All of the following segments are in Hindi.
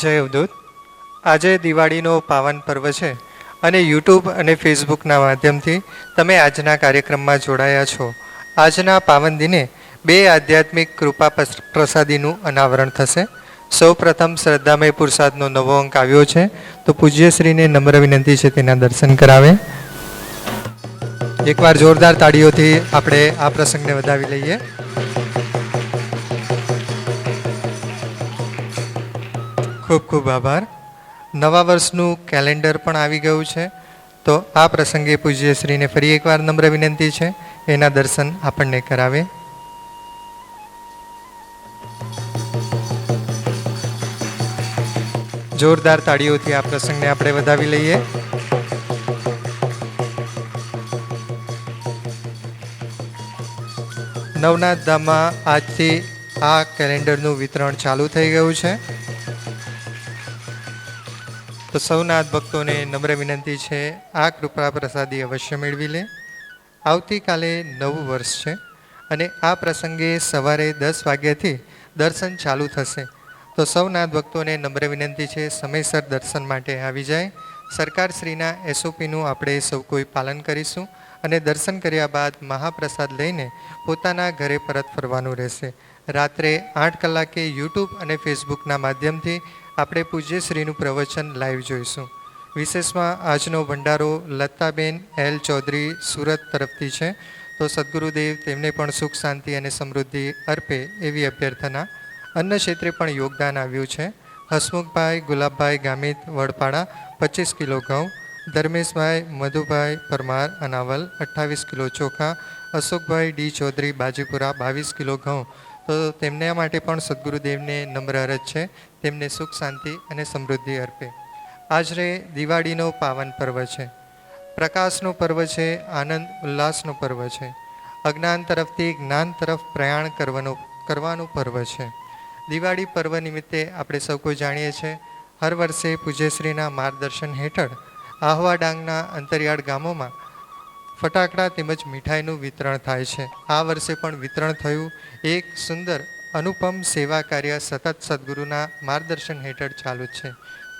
જય અવધૂત. આજે દિવાળીનો પાવન પર્વ છે અને યુટ્યુબ અને ફેસબુકના માધ્યમથી તમે આજના કાર્યક્રમમાં જોડાયા છો. આજના પાવન દિને બે આધ્યાત્મિક કૃપા પ્રસાદીનું અનાવરણ થશે. સૌ પ્રથમ શ્રદ્ધામય પુરુષાર્થનો નવો અંક આવ્યો છે, તો પૂજ્યશ્રીને નમ્ર વિનંતી છે તેના દર્શન કરાવે. એકવાર જોરદાર તાળીઓથી આપણે આ પ્રસંગને વધાવી લઈએ. ખૂબ ખૂબ આભાર. નવા વર્ષનું કેલેન્ડર પણ આવી ગયું છે, તો આ પ્રસંગે પૂજ્યશ્રીને ફરી એકવાર નમ્ર વિનંતી છે એના દર્શન આપણને કરાવે. જોરદાર તાળીઓથી આ પ્રસંગને આપણે વધાવી લઈએ. નવનાથ ધામમાં આજથી આ કેલેન્ડરનું વિતરણ ચાલુ થઈ ગયું છે, તો સૌ નાથ ભક્તોને નમ્ર વિનંતી છે આ કૃપા પ્રસાદી અવશ્ય મેળવી લે. આવતીકાલે નવું વર્ષ છે અને આ પ્રસંગે સવારે 10 વાગ્યાથી દર્શન ચાલુ થશે, તો સૌ નાથ ભક્તોને નમ્ર વિનંતી છે સમયસર દર્શન માટે આવી જાય. સરકારશ્રીના એસઓપીનું આપણે સૌ કોઈ પાલન કરીશું અને દર્શન કર્યા બાદ મહાપ્રસાદ લઈને પોતાના ઘરે પરત ફરવાનું રહેશે. રાત્રે 8 કલાકે યુટ્યુબ અને ફેસબુકના માધ્યમથી આપણે પૂજ્યશ્રીનું પ્રવચન લાઈવ જોઈશું. વિશેષમાં આજનો ભંડારો લતાબેન એલ ચૌધરી સુરત તરફથી છે, તો સદગુરુદેવ તેમને પણ સુખ શાંતિ અને સમૃદ્ધિ અર્પે એવી અભ્યર્થના. અન્ન ક્ષેત્રે પણ યોગદાન આવ્યું છે. હસમુખભાઈ ગુલાબભાઈ ગામિત વડપાડા 25 કિલો ઘઉં, ધર્મેશભાઈ મધુભાઈ પરમાર અનાવલ 28 કિલો ચોખા, અશોકભાઈ ડી ચૌધરી બાજીપુરા 22 કિલો ઘઉં, તો તેમના માટે પણ સદગુરુદેવને નમ્ર અરજ છે તેમને સુખ શાંતિ અને સમૃદ્ધિ અર્પે. આજે દિવાળીનો પાવન પર્વ છે, પ્રકાશનો પર્વ છે, આનંદ ઉલ્લાસનો પર્વ છે, અજ્ઞાન તરફથી જ્ઞાન તરફ પ્રયાણ કરવાનું પર્વ છે. દિવાળી પર્વ નિમિત્તે આપણે સૌ કોઈ જાણીએ છીએ, હર વર્ષે પૂજ્યશ્રીના માર્ગદર્શન હેઠળ આહવા ડાંગના અંતરિયાળ ગામોમાં ફટાકડા તેમજ મીઠાઈનું વિતરણ થાય છે. આ વર્ષે પણ વિતરણ થયું. એક સુંદર અનુપમ સેવા કાર્ય સતત સદગુરુના માર્ગદર્શન હેઠળ ચાલુ છે.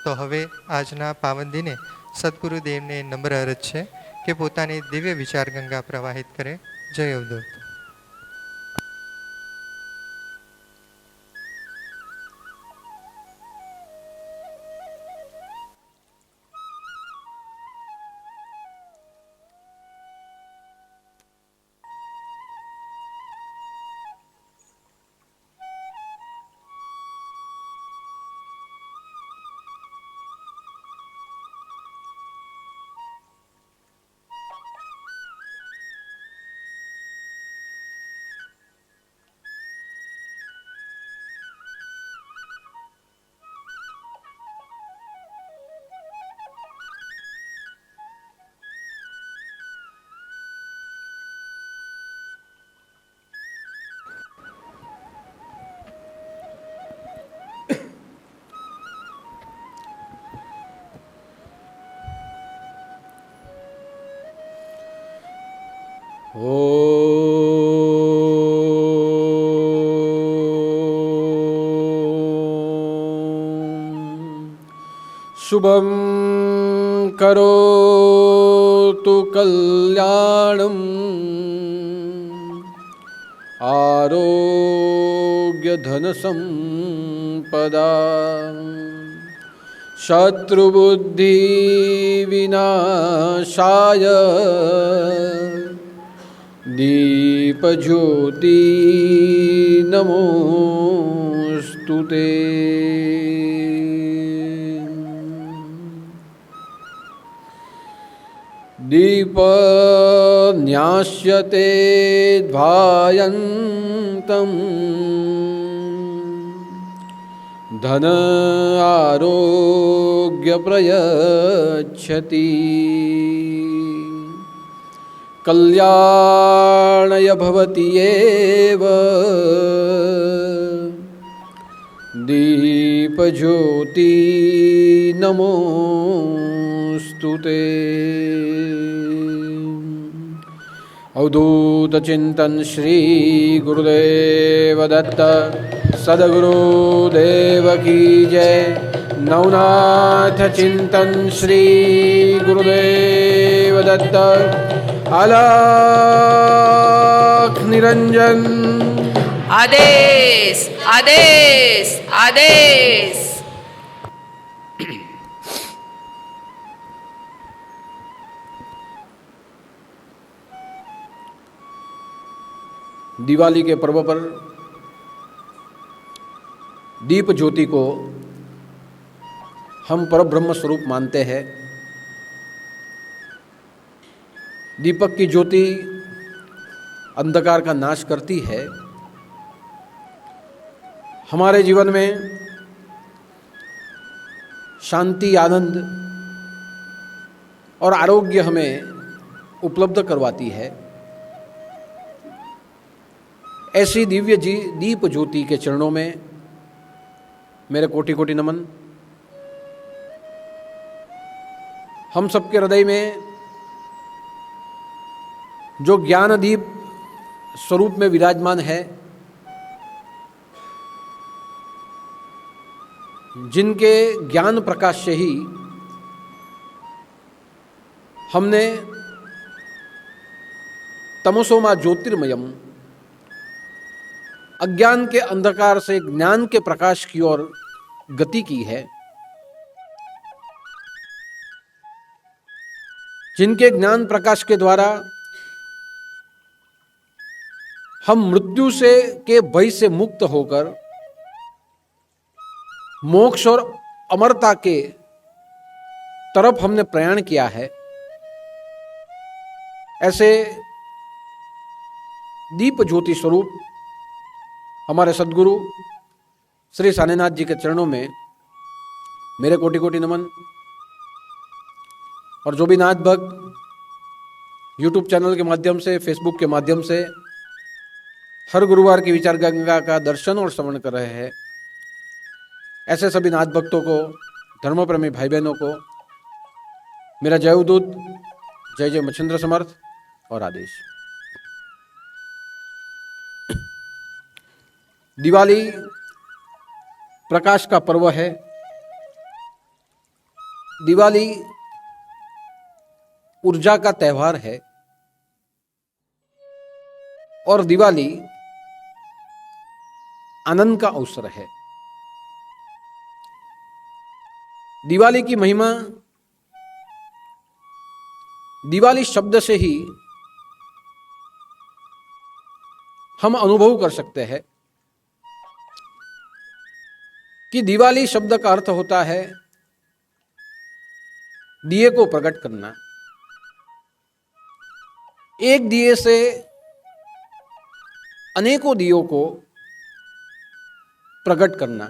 તો હવે આજના પાવન દિને સદગુરુદેવને નમ્ર અરજ છે કે પોતાની દિવ્ય વિચાર ગંગા પ્રવાહિત કરે. જય અવધૂત. શુભમ કરોતુ કલ્યાણમ આરોગ્ય ધન સંપદા શત્રુબુદ્ધિ વિનાશાય દીપજ્યોતિ નમોસ્તુતે. દીપન્યાસ્યતે ધ્વાયન્તં ધન આરોગ્ય પ્રયચ્છતિ કલ્યાણય ભવતિ એવ દીપજ્યોતિ નમોસ્તુતે. अवधूत चिंतन श्री गुरुदेव दत्त सदगुरुदेव की जय. नवनाथ चिंतन श्री गुरुदेव दत्त अलख निरंजन। आदेश आदेश आदेश। दिवाली के पर्व पर दीप ज्योति को हम परब्रह्म स्वरूप मानते हैं। दीपक की ज्योति अंधकार का नाश करती है। हमारे जीवन में शांति, आनंद और आरोग्य हमें उपलब्ध करवाती है। ऐसी दिव्य दीप ज्योति के चरणों में मेरे कोटि कोटि नमन। हम सबके हृदय में जो ज्ञान दीप स्वरूप में विराजमान है, जिनके ज्ञान प्रकाश से ही हमने तमसोमा ज्योतिर्मयम, अज्ञान के अंधकार से ज्ञान के प्रकाश की ओर गति की है, जिनके ज्ञान प्रकाश के द्वारा हम मृत्यु से के भय से मुक्त होकर मोक्ष और अमरता के तरफ हमने प्रयाण किया है। ऐसे दीप ज्योति स्वरूप हमारे सद्गुरु श्री सानेनाथ जी के चरणों में मेरे कोटि कोटि नमन। और जो भी नाथ भक्त यूट्यूब चैनल के माध्यम से, फेसबुक के माध्यम से हर गुरुवार की विचार गंगा का दर्शन और श्रवण कर रहे हैं, ऐसे सभी नाथ भक्तों को, धर्मप्रेमी भाई बहनों को मेरा जय उदूत, जय जय मच्छिंद्र समर्थ और आदेश। दिवाली प्रकाश का पर्व है। दिवाली ऊर्जा का त्यौहार है और दिवाली आनंद का अवसर है। दिवाली की महिमा दिवाली शब्द से ही हम अनुभव कर सकते हैं कि दिवाली शब्द का अर्थ होता है दिए को प्रकट करना। एक दिए से अनेकों दियों को प्रकट करना,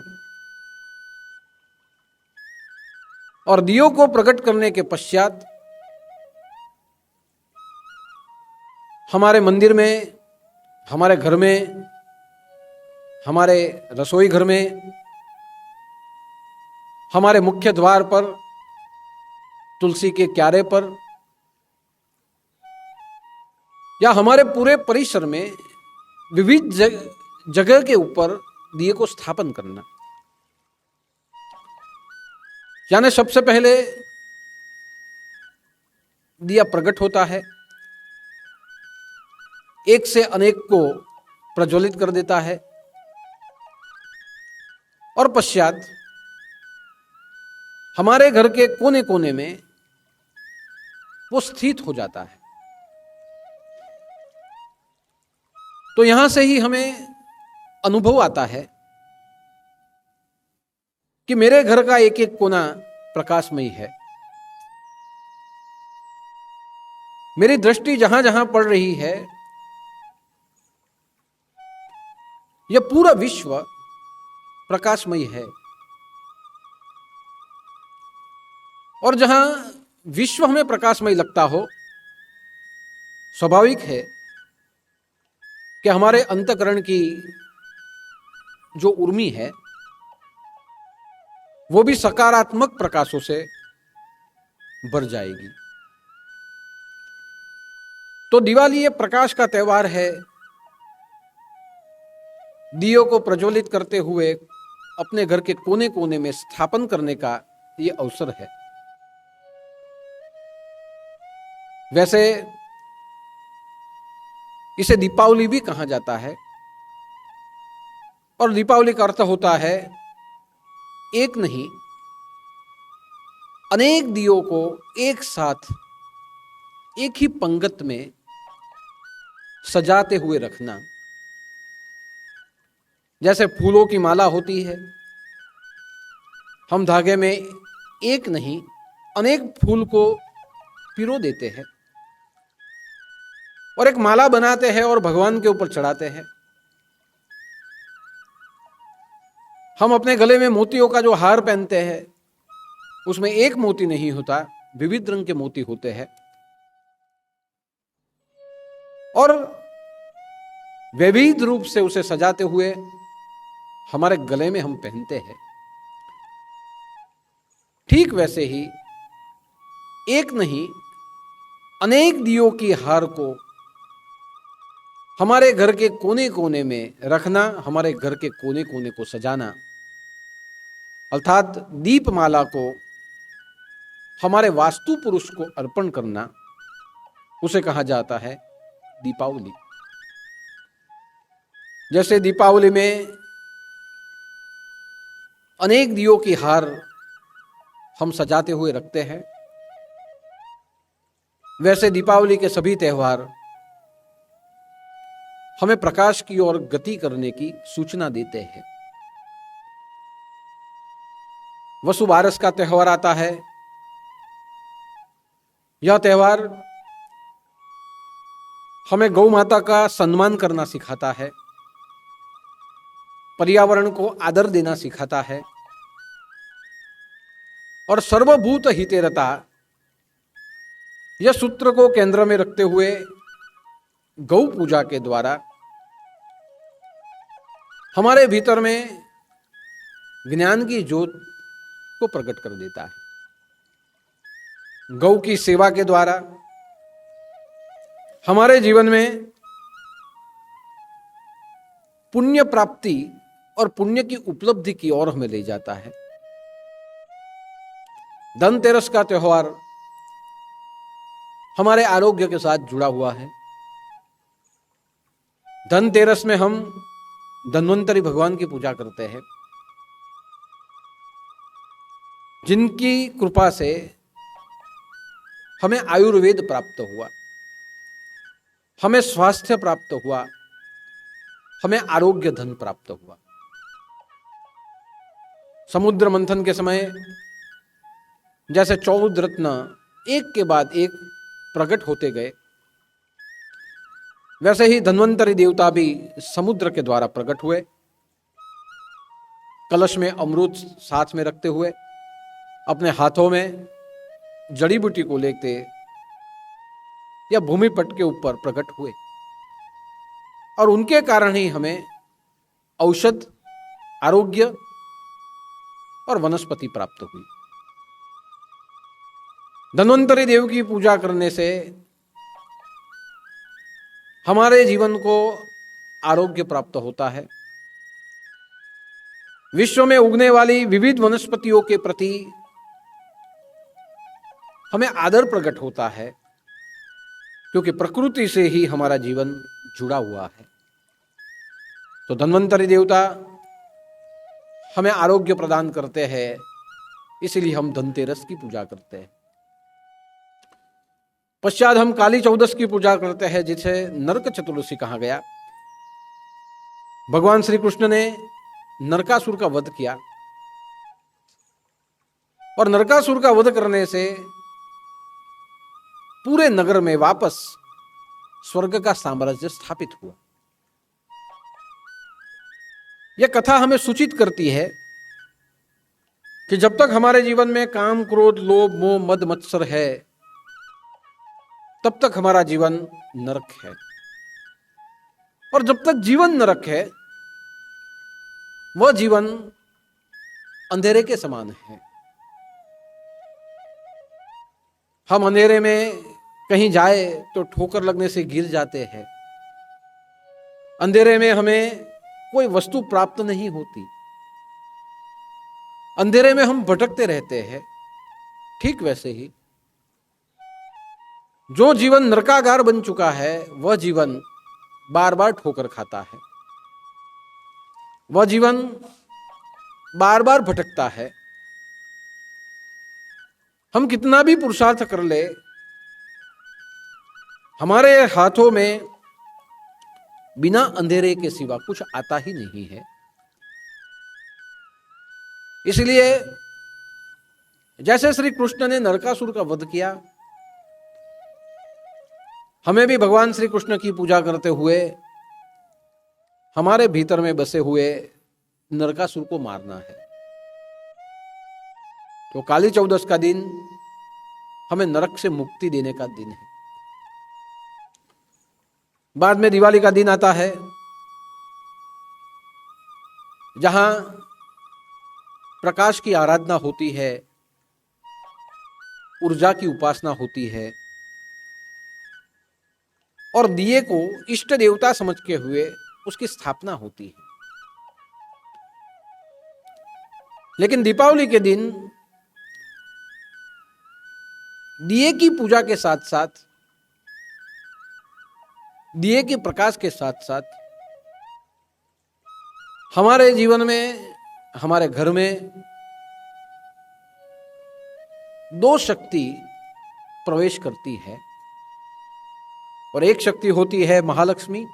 और दियों को प्रकट करने के पश्चात हमारे मंदिर में, हमारे घर में, हमारे रसोई घर में, हमारे मुख्य द्वार पर, तुलसी के क्यारे पर या हमारे पूरे परिसर में विविध जगह के ऊपर दिए को स्थापन करना। यानी सबसे पहले दिया प्रकट होता है, एक से अनेक को प्रज्वलित कर देता है और पश्चात हमारे घर के कोने कोने में वो स्थित हो जाता है। तो यहां से ही हमें अनुभव आता है कि मेरे घर का एक एक कोना प्रकाशमयी है। मेरी दृष्टि जहां जहां पड़ रही है, यह पूरा विश्व प्रकाशमयी है। और जहां विश्व हमें प्रकाशमय लगता हो, स्वाभाविक है कि हमारे अंतःकरण की जो उर्मी है वो भी सकारात्मक प्रकाशों से भर जाएगी। तो दिवाली ये प्रकाश का त्यौहार है। दियों को प्रज्वलित करते हुए अपने घर के कोने कोने में स्थापन करने का ये अवसर है। वैसे इसे दीपावली भी कहा जाता है और दीपावली का अर्थ होता है एक नहीं अनेक दियों को एक साथ एक ही पंगत में सजाते हुए रखना। जैसे फूलों की माला होती है, हम धागे में एक नहीं अनेक फूल को पिरो देते हैं और एक माला बनाते हैं और भगवान के ऊपर चढ़ाते हैं। हम अपने गले में मोतियों का जो हार पहनते हैं उसमें एक मोती नहीं होता, विविध रंग के मोती होते हैं और विविध रूप से उसे सजाते हुए हमारे गले में हम पहनते हैं। ठीक वैसे ही एक नहीं अनेक दियों की हार को हमारे घर के कोने कोने में रखना, हमारे घर के कोने कोने को सजाना, अर्थात दीपमाला को हमारे वास्तु पुरुष को अर्पण करना, उसे कहा जाता है दीपावली। जैसे दीपावली में अनेक दियों की हार हम सजाते हुए रखते हैं, वैसे दीपावली के सभी त्योहार हमें प्रकाश की ओर गति करने की सूचना देते हैं। वसुबारस का त्योहार आता है। यह त्योहार हमें गौ माता का सम्मान करना सिखाता है, पर्यावरण को आदर देना सिखाता है और सर्वभूत हितेरता यह सूत्र को केंद्र में रखते हुए गौ पूजा के द्वारा हमारे भीतर में ज्ञान की ज्योत को प्रकट कर देता है। गौ की सेवा के द्वारा हमारे जीवन में पुण्य प्राप्ति और पुण्य की उपलब्धि की ओर हमें ले जाता है। धनतेरस का त्योहार हमारे आरोग्य के साथ जुड़ा हुआ है। धनतेरस में हम धन्वंतरी भगवान की पूजा करते हैं, जिनकी कृपा से हमें आयुर्वेद प्राप्त हुआ, हमें स्वास्थ्य प्राप्त हुआ, हमें आरोग्य धन प्राप्त हुआ। समुद्र मंथन के समय जैसे 14 रत्न एक के बाद एक प्रकट होते गए, वैसे ही धन्वंतरी देवता भी समुद्र के द्वारा प्रकट हुए। कलश में अमृत साथ में रखते हुए अपने हाथों में जड़ी बूटी को लेते या भूमि पट के ऊपर प्रकट हुए और उनके कारण ही हमें औषध, आरोग्य और वनस्पति प्राप्त हुई। धन्वंतरी देव की पूजा करने से हमारे जीवन को आरोग्य प्राप्त होता है। विश्व में उगने वाली विविध वनस्पतियों के प्रति हमें आदर प्रकट होता है, क्योंकि प्रकृति से ही हमारा जीवन जुड़ा हुआ है। तो धन्वंतरी देवता हमें आरोग्य प्रदान करते हैं, इसलिए हम धनतेरस की पूजा करते हैं। पश्चात हम काली चौदस की पूजा करते हैं, जिसे नरक चतुर्दशी कहा गया। भगवान श्री कृष्ण ने नरकासुर का वध किया और नरकासुर का वध करने से पूरे नगर में वापस स्वर्ग का साम्राज्य स्थापित हुआ। यह कथा हमें सूचित करती है कि जब तक हमारे जीवन में काम, क्रोध, लोभ, मोह, मद, मत्सर है, तब तक हमारा जीवन नरक है। और जब तक जीवन नरक है, वह जीवन अंधेरे के समान है। हम अंधेरे में कहीं जाए तो ठोकर लगने से गिर जाते हैं। अंधेरे में हमें कोई वस्तु प्राप्त नहीं होती। अंधेरे में हम भटकते रहते हैं, ठीक वैसे ही जो जीवन नरकागार बन चुका है वह जीवन बार बार ठोकर खाता है, वह जीवन बार बार भटकता है। हम कितना भी पुरुषार्थ कर ले, हमारे हाथों में बिना अंधेरे के सिवा कुछ आता ही नहीं है। इसलिए जैसे श्री कृष्ण ने नरकासुर का वध किया, हमें भी भगवान श्री कृष्ण की पूजा करते हुए हमारे भीतर में बसे हुए नरकासुर को मारना है। तो काली चौदस का दिन हमें नरक से मुक्ति देने का दिन है। बाद में दिवाली का दिन आता है, जहां प्रकाश की आराधना होती है, ऊर्जा की उपासना होती है और दिए को इष्ट देवता समझ के हुए उसकी स्थापना होती है। लेकिन दीपावली के दिन दिए की पूजा के साथ साथ, दिए के प्रकाश के साथ साथ हमारे जीवन में, हमारे घर में दो शक्ति प्रवेश करती है। और एक शक्ति होती है महालक्ष्मी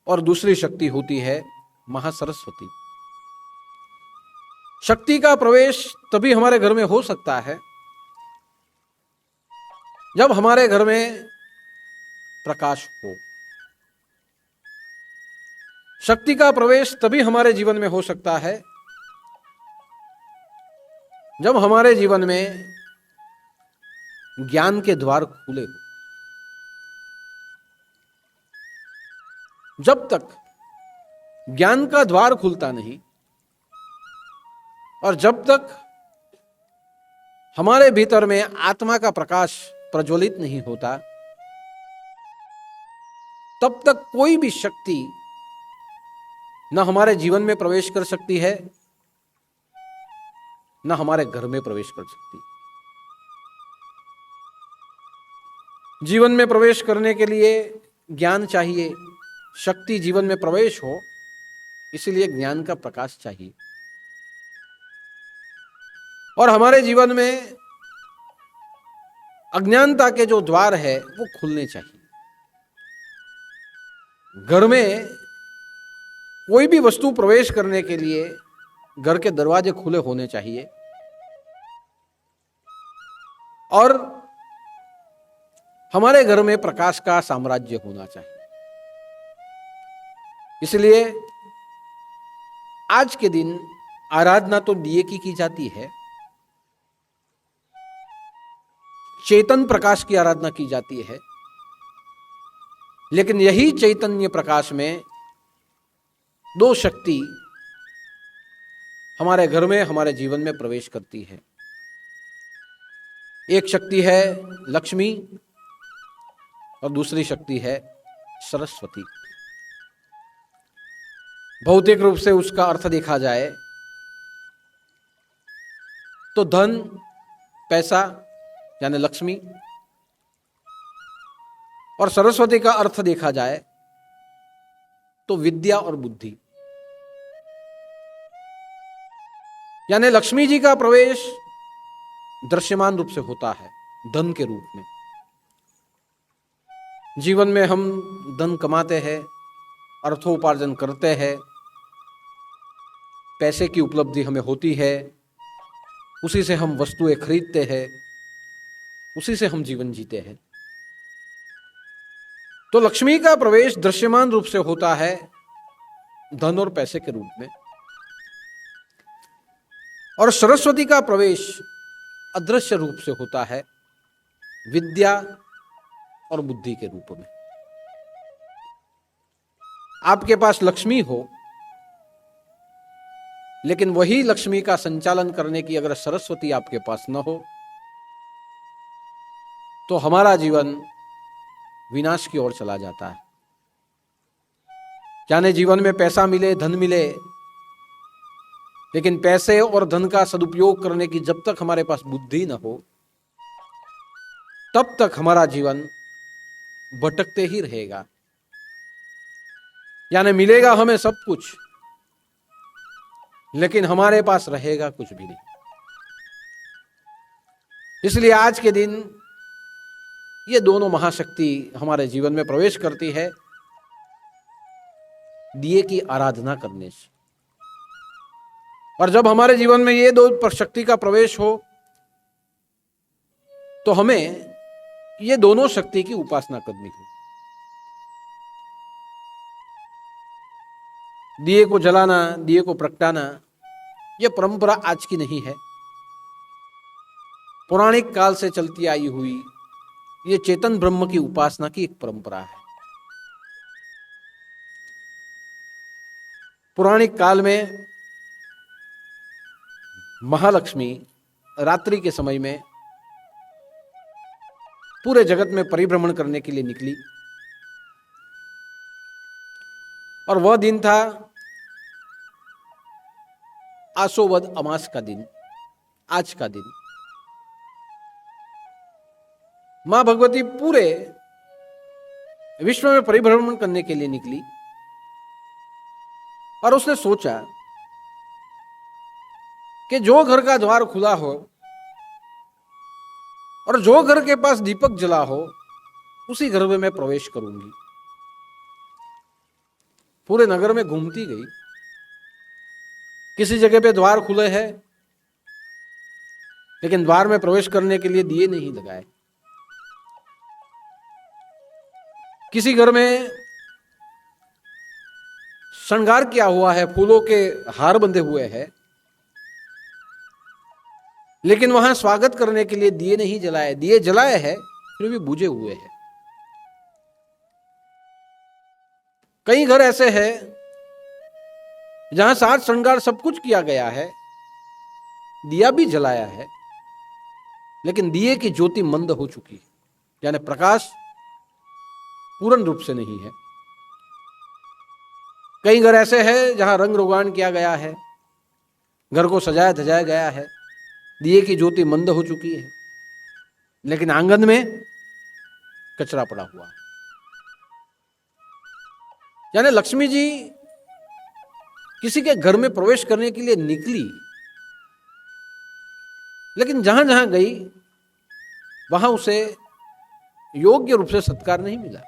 और दूसरी शक्ति होती है महासरस्वती। शक्ति का प्रवेश तभी हमारे घर में हो सकता है जब हमारे घर में प्रकाश हो। शक्ति का प्रवेश तभी हमारे जीवन में हो सकता है जब हमारे जीवन में ज्ञान के द्वार खुले हो। जब तक ज्ञान का द्वार खुलता नहीं और जब तक हमारे भीतर में आत्मा का प्रकाश प्रज्वलित नहीं होता, तब तक कोई भी शक्ति न हमारे जीवन में प्रवेश कर सकती है, न हमारे घर में प्रवेश कर सकती। जीवन में प्रवेश करने के लिए ज्ञान चाहिए, शक्ति जीवन में प्रवेश हो इसलिए ज्ञान का प्रकाश चाहिए। और हमारे जीवन में अज्ञानता के जो द्वार है वो खुलने चाहिए। घर में कोई भी वस्तु प्रवेश करने के लिए घर के दरवाजे खुले होने चाहिए और हमारे घर में प्रकाश का साम्राज्य होना चाहिए। इसलिए आज के दिन आराधना तो दिए की जाती है, चेतन प्रकाश की आराधना की जाती है, लेकिन यही चैतन्य प्रकाश में दो शक्ति हमारे घर में, हमारे जीवन में प्रवेश करती है। एक शक्ति है लक्ष्मी और दूसरी शक्ति है सरस्वती। भौतिक रूप से उसका अर्थ देखा जाए तो धन, पैसा यानी लक्ष्मी, और सरस्वती का अर्थ देखा जाए तो विद्या और बुद्धि। यानी लक्ष्मी जी का प्रवेश दृश्यमान रूप से होता है, धन के रूप में। जीवन में हम धन कमाते हैं, अर्थोपार्जन करते हैं, पैसे की उपलब्धि हमें होती है, उसी से हम वस्तुएं खरीदते हैं, उसी से हम जीवन जीते हैं। तो लक्ष्मी का प्रवेश दृश्यमान रूप से होता है धन और पैसे के रूप में, और सरस्वती का प्रवेश अदृश्य रूप से होता है विद्या और बुद्धि के रूप में। आपके पास लक्ष्मी हो, लेकिन वही लक्ष्मी का संचालन करने की अगर सरस्वती आपके पास न हो तो हमारा जीवन विनाश की ओर चला जाता है। यानी जीवन में पैसा मिले, धन मिले, लेकिन पैसे और धन का सदुपयोग करने की जब तक हमारे पास बुद्धि न हो, तब तक हमारा जीवन भटकते ही रहेगा। यानी मिलेगा हमें सब कुछ, लेकिन हमारे पास रहेगा कुछ भी नहीं। इसलिए आज के दिन ये दोनों महाशक्ति हमारे जीवन में प्रवेश करती है दिए की आराधना करने से। और जब हमारे जीवन में ये दो शक्ति का प्रवेश हो, तो हमें ये दोनों शक्ति की उपासना करनी हो। दिए को जलाना, दिए को प्रगटाना, यह परंपरा आज की नहीं है। पौराणिक काल से चलती आई हुई ये चेतन ब्रह्म की उपासना की एक परंपरा है। पौराणिक काल में महालक्ष्मी रात्रि के समय में पूरे जगत में परिभ्रमण करने के लिए निकली, और वह दिन था आसोवद अमास का दिन, आज का दिन। मां भगवती पूरे विश्व में परिभ्रमण करने के लिए निकली, और उसने सोचा कि जो घर का द्वार खुला हो और जो घर के पास दीपक जला हो, उसी घर में मैं प्रवेश करूंगी। पूरे नगर में घूमती गई, किसी जगह पे द्वार खुले हैं, लेकिन द्वार में प्रवेश करने के लिए दिए नहीं लगाए। किसी घर में श्रृंगार किया हुआ है, फूलों के हार बंधे हुए हैं, लेकिन वहां स्वागत करने के लिए दिए नहीं जलाए। दिए जलाए हैं, फिर भी बुझे हुए हैं। कई घर ऐसे हैं जहां साज श्रृंगार सब कुछ किया गया है, दिया भी जलाया है, लेकिन दिए की ज्योति मंद हो चुकी है, यानी प्रकाश पूर्ण रूप से नहीं है। कई घर ऐसे हैं जहां रंग रोगान किया गया है, घर को सजाया धजाया गया है, दिए की ज्योति मंद हो चुकी है, लेकिन आंगन में कचरा पड़ा हुआ है। यानी लक्ष्मी जी किसी के घर में प्रवेश करने के लिए निकली, लेकिन जहां जहां गई वहां उसे योग्य रूप से सत्कार नहीं मिला।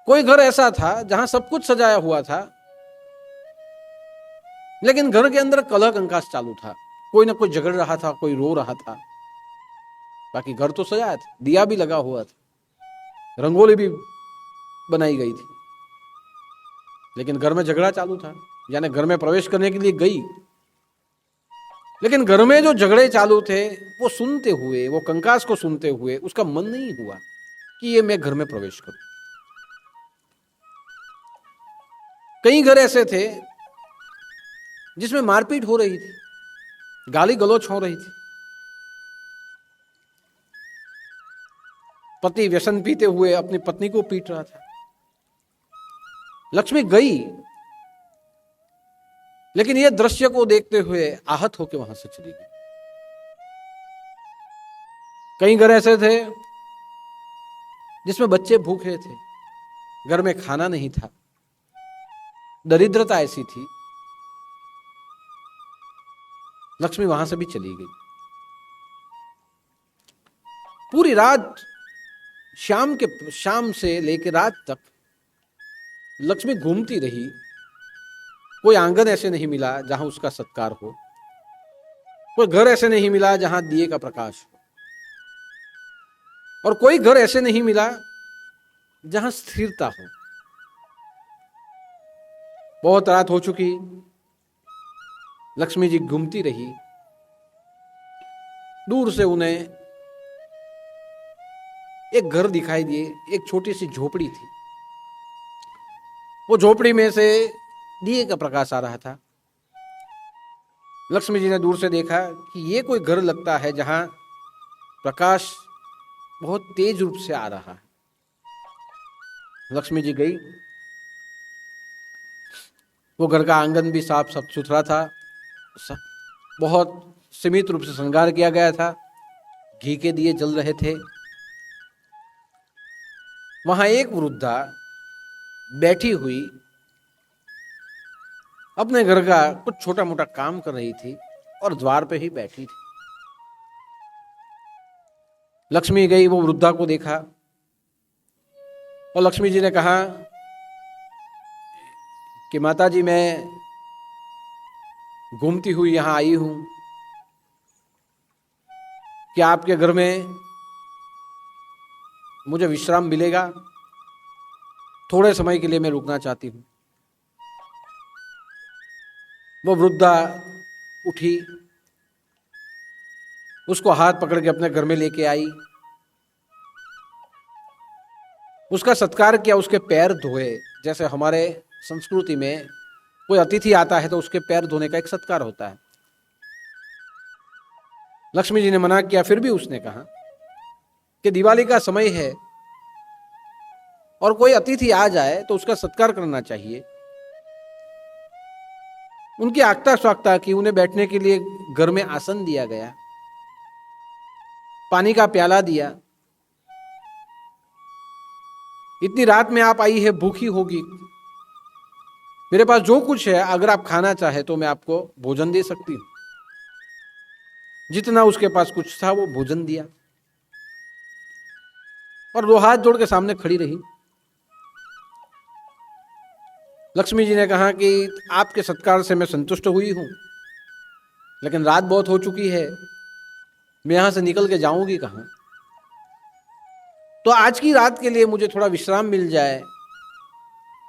कोई घर ऐसा था जहां सब कुछ सजाया हुआ था, लेकिन घर के अंदर कलह कंकास चालू था। कोई ना कोई झगड़ रहा था, कोई रो रहा था। बाकी घर तो सजाया था, दिया भी लगा हुआ था, रंगोली भी बनाई गई थी, लेकिन घर में झगड़ा चालू था। यानी घर में प्रवेश करने के लिए गई, लेकिन घर में जो झगड़े चालू थे वो सुनते हुए, वो कंकास को सुनते हुए उसका मन नहीं हुआ कि ये मैं घर में प्रवेश करूं। कई घर ऐसे थे जिसमें मारपीट हो रही थी, गाली गलौच हो रही थी, पति व्यसन पीते हुए अपनी पत्नी को पीट रहा था। लक्ष्मी गई, लेकिन यह दृश्य को देखते हुए आहत होकर वहां से चली गई। कई घर ऐसे थे जिसमें बच्चे भूखे थे, घर में खाना नहीं था, दरिद्रता ऐसी थी, लक्ष्मी वहां से भी चली गई। पूरी रात, शाम से लेकर रात तक लक्ष्मी घूमती रही। कोई आंगन ऐसे नहीं मिला जहां उसका सत्कार हो, कोई घर ऐसे नहीं मिला जहां दिए का प्रकाश हो, और कोई घर ऐसे नहीं मिला जहां स्थिरता हो। बहुत रात हो चुकी, लक्ष्मी जी घूमती रही। दूर से उन्हें एक घर दिखाई दिए, एक छोटी सी झोपड़ी थी। वो झोपड़ी में से दिए का प्रकाश आ रहा था। लक्ष्मी जी ने दूर से देखा कि ये कोई घर लगता है जहां प्रकाश बहुत तेज रूप से आ रहा है। लक्ष्मी जी गई, वो घर का आंगन भी साफ सुथरा था, बहुत सीमित रूप से श्रृंगार किया गया था, घी के दिए जल रहे थे। वहां एक वृद्धा बैठी हुई अपने घर का कुछ छोटा मोटा काम कर रही थी और द्वार पे ही बैठी थी। लक्ष्मी गई, वो वृद्धा को देखा और लक्ष्मी जी ने कहा कि माता जी, मैं घूमती हुई यहां आई हूं, क्या आपके घर में मुझे विश्राम मिलेगा? थोड़े समय के लिए मैं रुकना चाहती हूं। वो वृद्धा उठी, उसको हाथ पकड़ के अपने घर में लेके आई, उसका सत्कार किया, उसके पैर धोए। जैसे हमारे संस्कृति में कोई अतिथि आता है तो उसके पैर धोने का एक सत्कार होता है। लक्ष्मी जी ने मना किया, फिर भी उसने कहा कि दिवाली का समय है और कोई अतिथि आ जाए तो उसका सत्कार करना चाहिए। उनकी आगता स्वागता की, उन्हें बैठने के लिए घर में आसन दिया गया, पानी का प्याला दिया। इतनी रात में आप आई है, भूखी होगी, मेरे पास जो कुछ है, अगर आप खाना चाहे तो मैं आपको भोजन दे सकती हूं। जितना उसके पास कुछ था वो भोजन दिया और दो हाथ जोड़ के सामने खड़ी रही। लक्ष्मी जी ने कहा कि आपके सत्कार से मैं संतुष्ट हुई हूं, लेकिन रात बहुत हो चुकी है, मैं यहां से निकल के जाऊंगी कहां? तो आज की रात के लिए मुझे थोड़ा विश्राम मिल जाए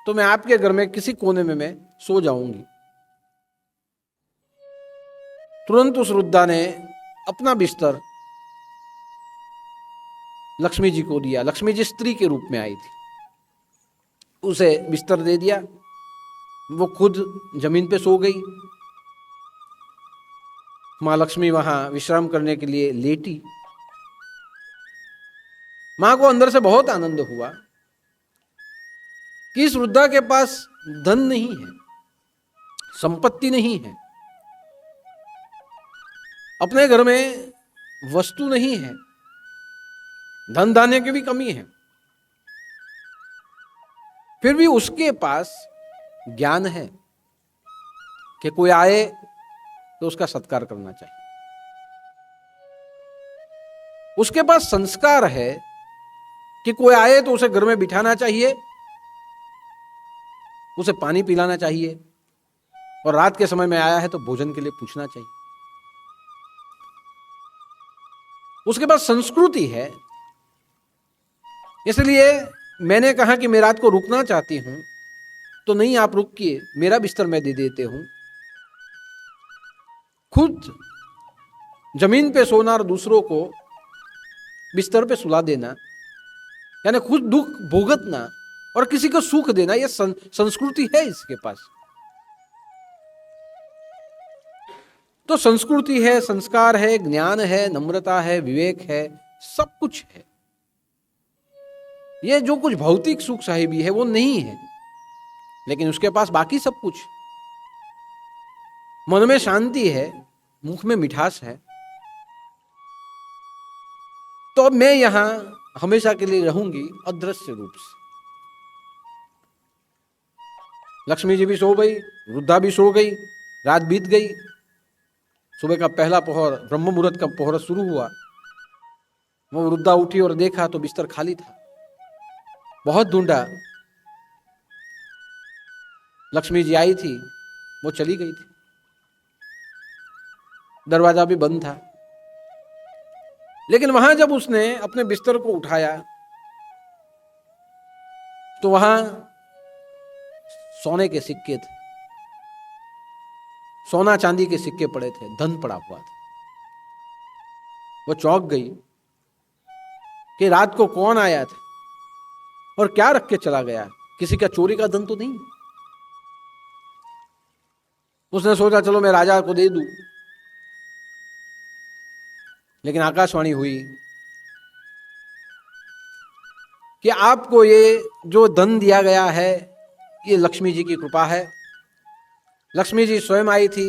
तो मैं आपके घर में किसी कोने में मैं सो जाऊंगी। तुरंत उस वृद्धा ने अपना बिस्तर लक्ष्मी जी को दिया। लक्ष्मी जी स्त्री के रूप में आई थी, उसे बिस्तर दे दिया। वो खुद जमीन पे सो गई। मां लक्ष्मी वहां विश्राम करने के लिए लेटी। मां को अंदर से बहुत आनंद हुआ कि इस वृद्धा के पास धन नहीं है, संपत्ति नहीं है, अपने घर में वस्तु नहीं है, धन धान्य की भी कमी है, फिर भी उसके पास ज्ञान है कि कोई आए तो उसका सत्कार करना चाहिए। उसके पास संस्कार है कि कोई आए तो उसे घर में बिठाना चाहिए, उसे पानी पिलाना चाहिए और रात के समय में आया है तो भोजन के लिए पूछना चाहिए। उसके पास संस्कृति है। इसलिए मैंने कहा कि मैं रात को रुकना चाहती हूं, तो नहीं, आप रुकिए, मेरा बिस्तर मैं दे देते हूं। खुद जमीन पे सोना और दूसरों को बिस्तर पे सुला देना, यानी खुद दुख भोगतना और किसी को सुख देना, यह संस्कृति है इसके पास। तो संस्कृति है, संस्कार है, ज्ञान है, नम्रता है, विवेक है, सब कुछ है। यह जो कुछ भौतिक सुख साहिबी है वो नहीं है, लेकिन उसके पास बाकी सब कुछ। मन में शांति है, मुख में मिठास है। तो अब मैं यहां हमेशा के लिए रहूंगी अदृश्य रूप से। लक्ष्मी जी भी सो गई, वृद्धा भी सो गई, रात बीत गई। सुबह का पहला पहर, ब्रह्म मुहूर्त का पहर शुरू हुआ। वो वृद्धा उठी और देखा तो बिस्तर खाली था। बहुत ढूंढा, लक्ष्मी जी आई थी, वो चली गई थी, दरवाजा भी बंद था। लेकिन वहां जब उसने अपने बिस्तर को उठाया तो वहां सोने के सिक्के थे, सोना चांदी के सिक्के पड़े थे, धन पड़ा हुआ था। वो चौंक गई कि रात को कौन आया था और क्या रख के चला गया, किसी का चोरी का धन तो नहीं। उसने सोचा चलो मैं राजा को दे दूं, लेकिन आकाशवाणी हुई कि आपको ये जो धन दिया गया है ये लक्ष्मी जी की कृपा है, लक्ष्मी जी स्वयं आई थी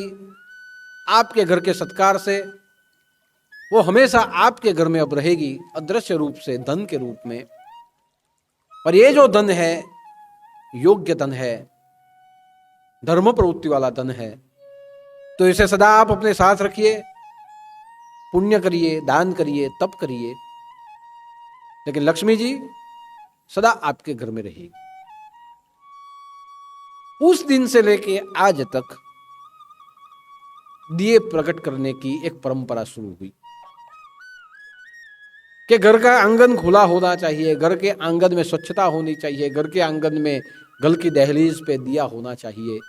आपके घर के सत्कार से, वो हमेशा आपके घर में अब रहेगी अदृश्य रूप से, धन के रूप में। और ये जो धन है योग्य धन है, धर्म प्रवृत्ति वाला धन है, तो इसे सदा आप अपने साथ रखिए, पुण्य करिए, दान करिए, तप करिए, लेकिन लक्ष्मी जी सदा आपके घर में रहेगी। उस दिन से लेके आज तक दिए प्रकट करने की एक परंपरा शुरू हुई कि घर का आंगन खुला होना चाहिए, घर के आंगन में स्वच्छता होनी चाहिए, घर के आंगन में घर की दहलीज पे दिया होना चाहिए।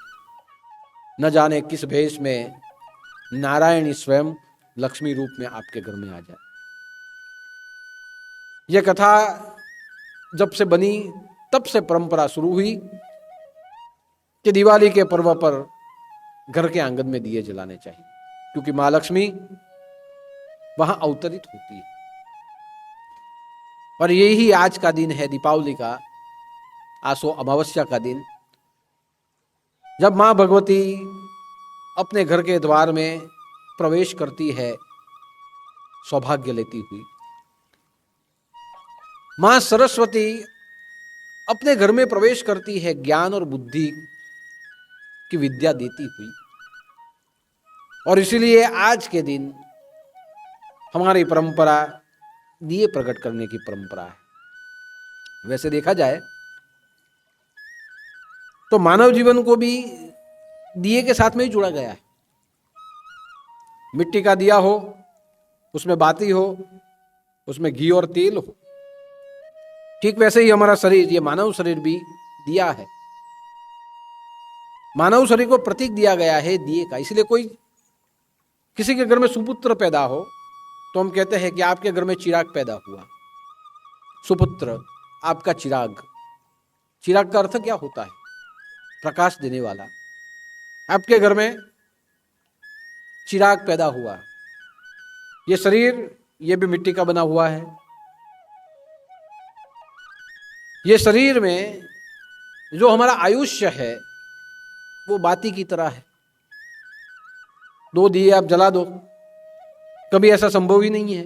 न जाने किस भेष में नारायणी स्वयं लक्ष्मी रूप में आपके घर में आ जाए। यह कथा जब से बनी तब से परंपरा शुरू हुई कि दिवाली के पर्व पर घर के आंगन में दिए जलाने चाहिए, क्योंकि मां लक्ष्मी वहां अवतरित होती है। और यही आज का दिन है, दीपावली का आसो अमावस्या का दिन, जब मां भगवती अपने घर के द्वार में प्रवेश करती है सौभाग्य लेती हुई। मां सरस्वती अपने घर में प्रवेश करती है ज्ञान और बुद्धि की विद्या देती हुई। और इसीलिए आज के दिन हमारी परंपरा दिए प्रकट करने की परंपरा है। वैसे देखा जाए तो मानव जीवन को भी दिए के साथ में ही जुड़ा गया है। मिट्टी का दिया हो, उसमें बाती हो, उसमें घी और तेल हो, ठीक वैसे ही हमारा शरीर, ये मानव शरीर भी दिया है। मानव शरीर को प्रतीक दिया गया है दिए का। इसलिए कोई किसी के घर में सुपुत्र पैदा हो तो हम कहते हैं कि आपके घर में चिराग पैदा हुआ। सुपुत्र, आपका चिराग। चिराग का अर्थ क्या होता है? प्रकाश देने वाला। आपके घर में चिराग पैदा हुआ। ये शरीर, ये भी मिट्टी का बना हुआ है। ये शरीर में जो हमारा आयुष्य है वो बाती की तरह है। 2 दिए आप जला दो, कभी ऐसा संभव ही नहीं है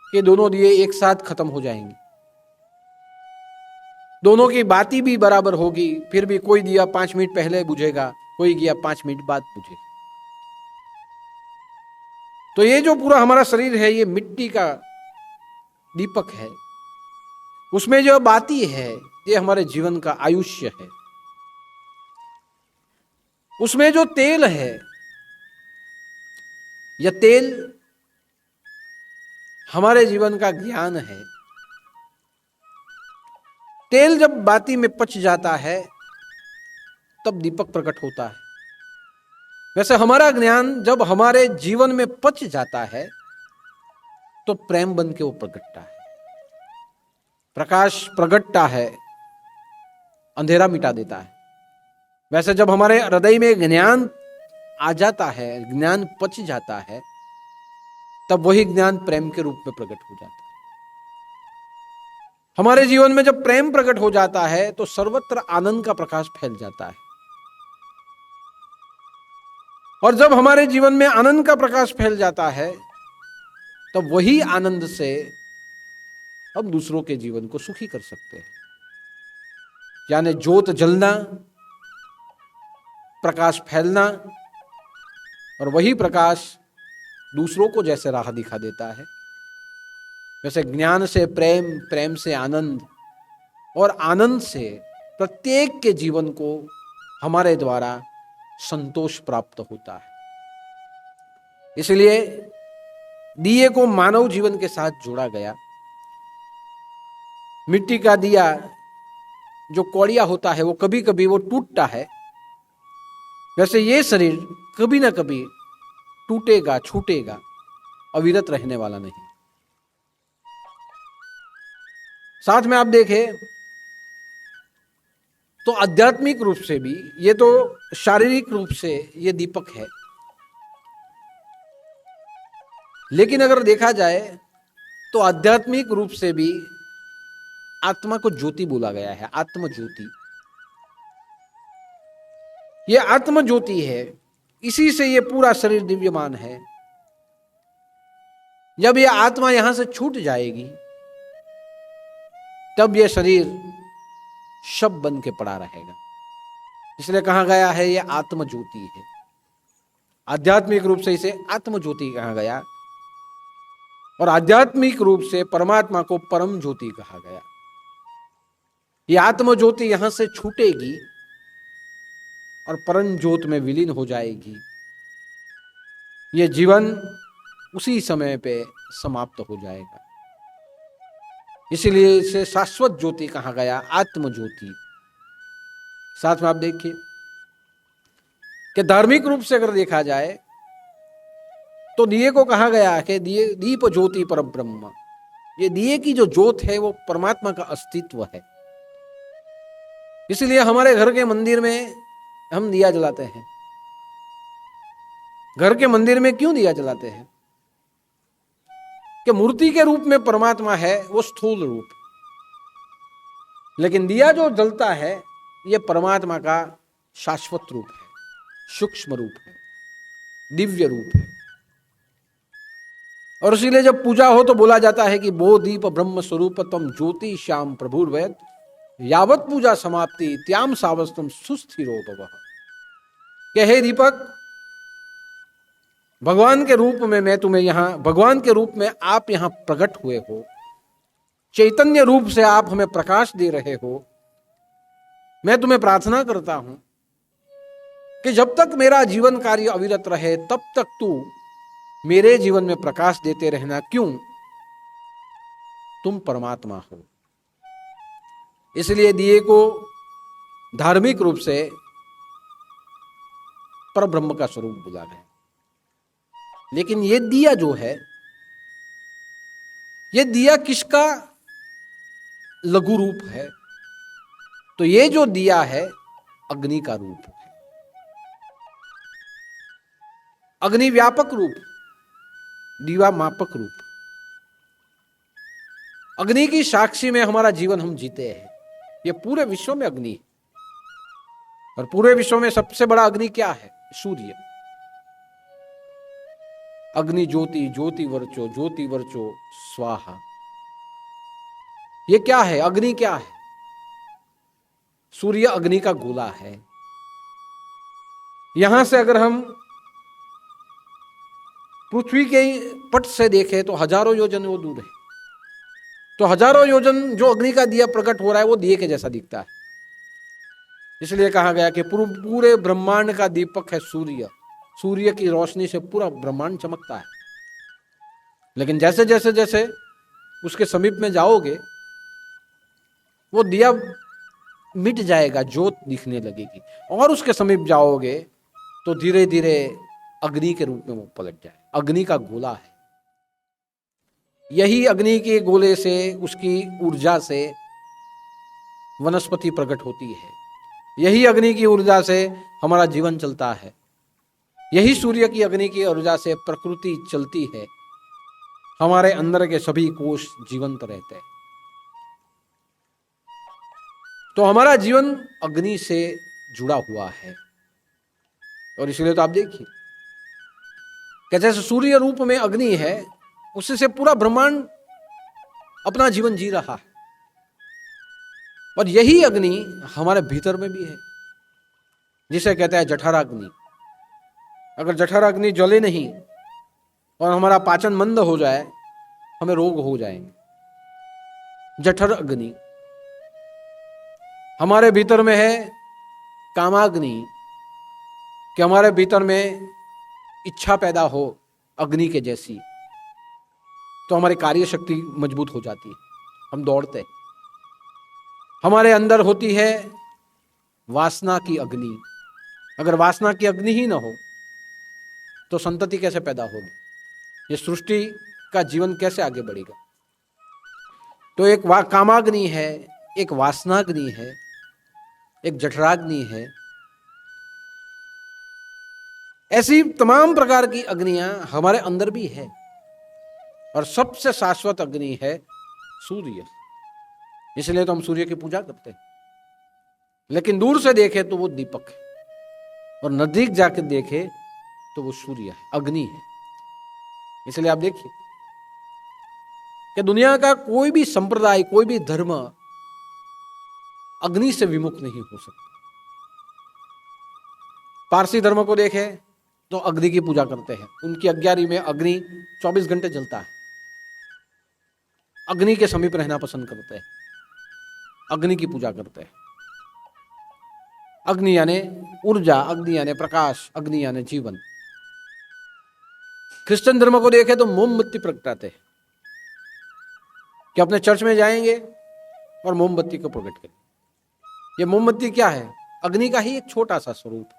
कि दोनों दिए एक साथ खत्म हो जाएंगे। दोनों की बाती भी बराबर होगी, फिर भी कोई दिया 5 मिनट पहले बुझेगा, कोई दिया 5 मिनट बाद बुझेगा। तो ये जो पूरा हमारा शरीर है ये मिट्टी का दीपक है। उसमें जो बाती है ये हमारे जीवन का आयुष्य है। उसमें जो तेल है, यह तेल हमारे जीवन का ज्ञान है। तेल जब बाती में पच जाता है तब दीपक प्रकट होता है। वैसे हमारा ज्ञान जब हमारे जीवन में पच जाता है तो प्रेम बन के वो प्रगटता है, प्रकाश प्रगटता है, अंधेरा मिटा देता है। वैसे जब हमारे हृदय में ज्ञान आ जाता है, ज्ञान पच जाता है, तब वही ज्ञान प्रेम के रूप में प्रकट हो जाता है। हमारे जीवन में जब प्रेम प्रकट हो जाता है तो सर्वत्र आनंद का प्रकाश फैल जाता है। और जब हमारे जीवन में आनंद का प्रकाश फैल जाता है तब वही आनंद से हम दूसरों के जीवन को सुखी कर सकते हैं। यानी ज्योत जलना, प्रकाश फैलना, और वही प्रकाश दूसरों को जैसे राह दिखा देता है, वैसे ज्ञान से प्रेम, प्रेम से आनंद, और आनंद से प्रत्येक के जीवन को हमारे द्वारा संतोष प्राप्त होता है। इसलिए दिए को मानव जीवन के साथ जोड़ा गया। मिट्टी का दिया जो कौड़िया होता है वो कभी कभी वो टूटता है, वैसे ये शरीर कभी ना कभी टूटेगा, छूटेगा, अविरत रहने वाला नहीं। साथ में आप देखें तो आध्यात्मिक रूप से भी, ये तो शारीरिक रूप से ये दीपक है, लेकिन अगर देखा जाए तो आध्यात्मिक रूप से भी आत्मा को ज्योति बोला गया है, आत्म ज्योति। ये आत्म ज्योति है, इसी से ये पूरा शरीर दिव्यमान है। जब ये आत्मा यहां से छूट जाएगी तब ये शरीर शव बन के पड़ा रहेगा। इसलिए कहा गया है ये आत्म ज्योति है। आध्यात्मिक रूप से इसे आत्म ज्योति कहा गया और आध्यात्मिक रूप से परमात्मा को परम ज्योति कहा गया। ये आत्म ज्योति यहां से छूटेगी और परम ज्योत में विलीन हो जाएगी। ये जीवन उसी समय पे समाप्त हो जाएगा। इसीलिए इसे शाश्वत ज्योति कहा गया, आत्म ज्योति। साथ में आप देखिए कि धार्मिक रूप से अगर देखा जाए तो दिए को कहा गया है कि दिए दीप ज्योति पर ब्रह्म। ये दिए की जो ज्योत है वो परमात्मा का अस्तित्व है। इसलिए हमारे घर के मंदिर में हम दिया जलाते हैं। घर के मंदिर में क्यों दिया जलाते हैं? कि मूर्ति के रूप में परमात्मा है, वो स्थूल रूप, लेकिन दिया जो जलता है ये परमात्मा का शाश्वत रूप है, सूक्ष्म रूप है, दिव्य रूप है। और इसीलिए जब पूजा हो तो बोला जाता है कि बो दीप ब्रह्म स्वरूप तम ज्योति श्याम प्रभुर्वैत यावत पूजा समाप्ति त्याम सावस्तम सुस्थिरो भवः। कि हे दीपक, भगवान के रूप में मैं तुम्हें यहां, भगवान के रूप में आप यहां प्रकट हुए हो, चैतन्य रूप से आप हमें प्रकाश दे रहे हो। मैं तुम्हें प्रार्थना करता हूं कि जब तक मेरा जीवन कार्य अविरत रहे तब तक तू मेरे जीवन में प्रकाश देते रहना। क्यों? तुम परमात्मा हो। इसलिए दिए को धार्मिक रूप से परब्रह्म का स्वरूप बोला गया। लेकिन ये दिया जो है, ये दिया किसका लघु रूप है? तो ये जो दिया है अग्नि का रूप है। अग्नि व्यापक रूप, दीवा मापक रूप। अग्नि की साक्षी में हमारा जीवन हम जीते हैं। ये पूरे विश्व में अग्नि है। और पूरे विश्व में सबसे बड़ा अग्नि क्या है? सूर्य। अग्नि ज्योति ज्योति वर्चो स्वाहा। ये क्या है? अग्नि क्या है? सूर्य अग्नि का गोला है। यहां से अगर हम पृथ्वी के पट से देखें तो हजारों योजन वो दूर है। तो हजारों योजन जो अग्नि का दिया प्रकट हो रहा है वो दिए के जैसा दिखता है। इसलिए कहा गया कि पूरे ब्रह्मांड का दीपक है सूर्य। सूर्य की रोशनी से पूरा ब्रह्मांड चमकता है। लेकिन जैसे जैसे जैसे उसके समीप में जाओगे वो दिया मिट जाएगा, ज्योत दिखने लगेगी। और उसके समीप जाओगे तो धीरे धीरे अग्नि के रूप में वो पलट जाए। अग्नि का गोला है। यही अग्नि के गोले से, उसकी ऊर्जा से वनस्पति प्रकट होती है। यही अग्नि की ऊर्जा से हमारा जीवन चलता है। यही सूर्य की अग्नि की ऊर्जा से प्रकृति चलती है। हमारे अंदर के सभी कोष जीवंत रहते हैं। तो हमारा जीवन अग्नि से जुड़ा हुआ है। और इसलिए तो आप देखिए कि जैसे सूर्य रूप में अग्नि है, उससे पूरा ब्रह्मांड अपना जीवन जी रहा है। और यही अग्नि हमारे भीतर में भी है, जिसे कहते हैं जठराग्नि। अगर जठराग्नि जले नहीं और हमारा पाचन मंद हो जाए, हमें रोग हो जाएंगे। जठर अग्नि हमारे भीतर में है। कामाग्नि, कि हमारे भीतर में इच्छा पैदा हो अग्नि के जैसी, तो हमारी कार्य शक्ति मजबूत हो जाती है, हम दौड़ते हैं। हमारे अंदर होती है वासना की अग्नि। अगर वासना की अग्नि ही ना हो तो संतति कैसे पैदा होगी? ये सृष्टि का जीवन कैसे आगे बढ़ेगा? तो एक कामाग्नि है, एक वासनाग्नि है, एक जठराग्नि है। ऐसी तमाम प्रकार की अग्नियां हमारे अंदर भी है। और सबसे शाश्वत अग्नि है सूर्य। इसलिए तो हम सूर्य की पूजा करते हैं। लेकिन दूर से देखें तो वो दीपक है। और नजदीक जाकर देखे तो वो सूर्य है, अग्नि है। इसलिए आप देखिए कि दुनिया का कोई भी संप्रदाय, कोई भी धर्म अग्नि से विमुख नहीं हो सकता। पारसी धर्म को देखे तो अग्नि की पूजा करते हैं, उनकी अग्यारी में अग्नि 24 घंटे जलता है, अग्नि के समीप रहना पसंद करते हैं, अग्नि की पूजा करते हैं। अग्नि यानी ऊर्जा, अग्नि यानी प्रकाश, अग्नि यानी जीवन। क्रिश्चियन धर्म को देखे तो मोमबत्ती प्रगटाते हैं कि अपने चर्च में जाएंगे और मोमबत्ती को प्रकट करें। ये मोमबत्ती क्या है? अग्नि का ही एक छोटा सा स्वरूप।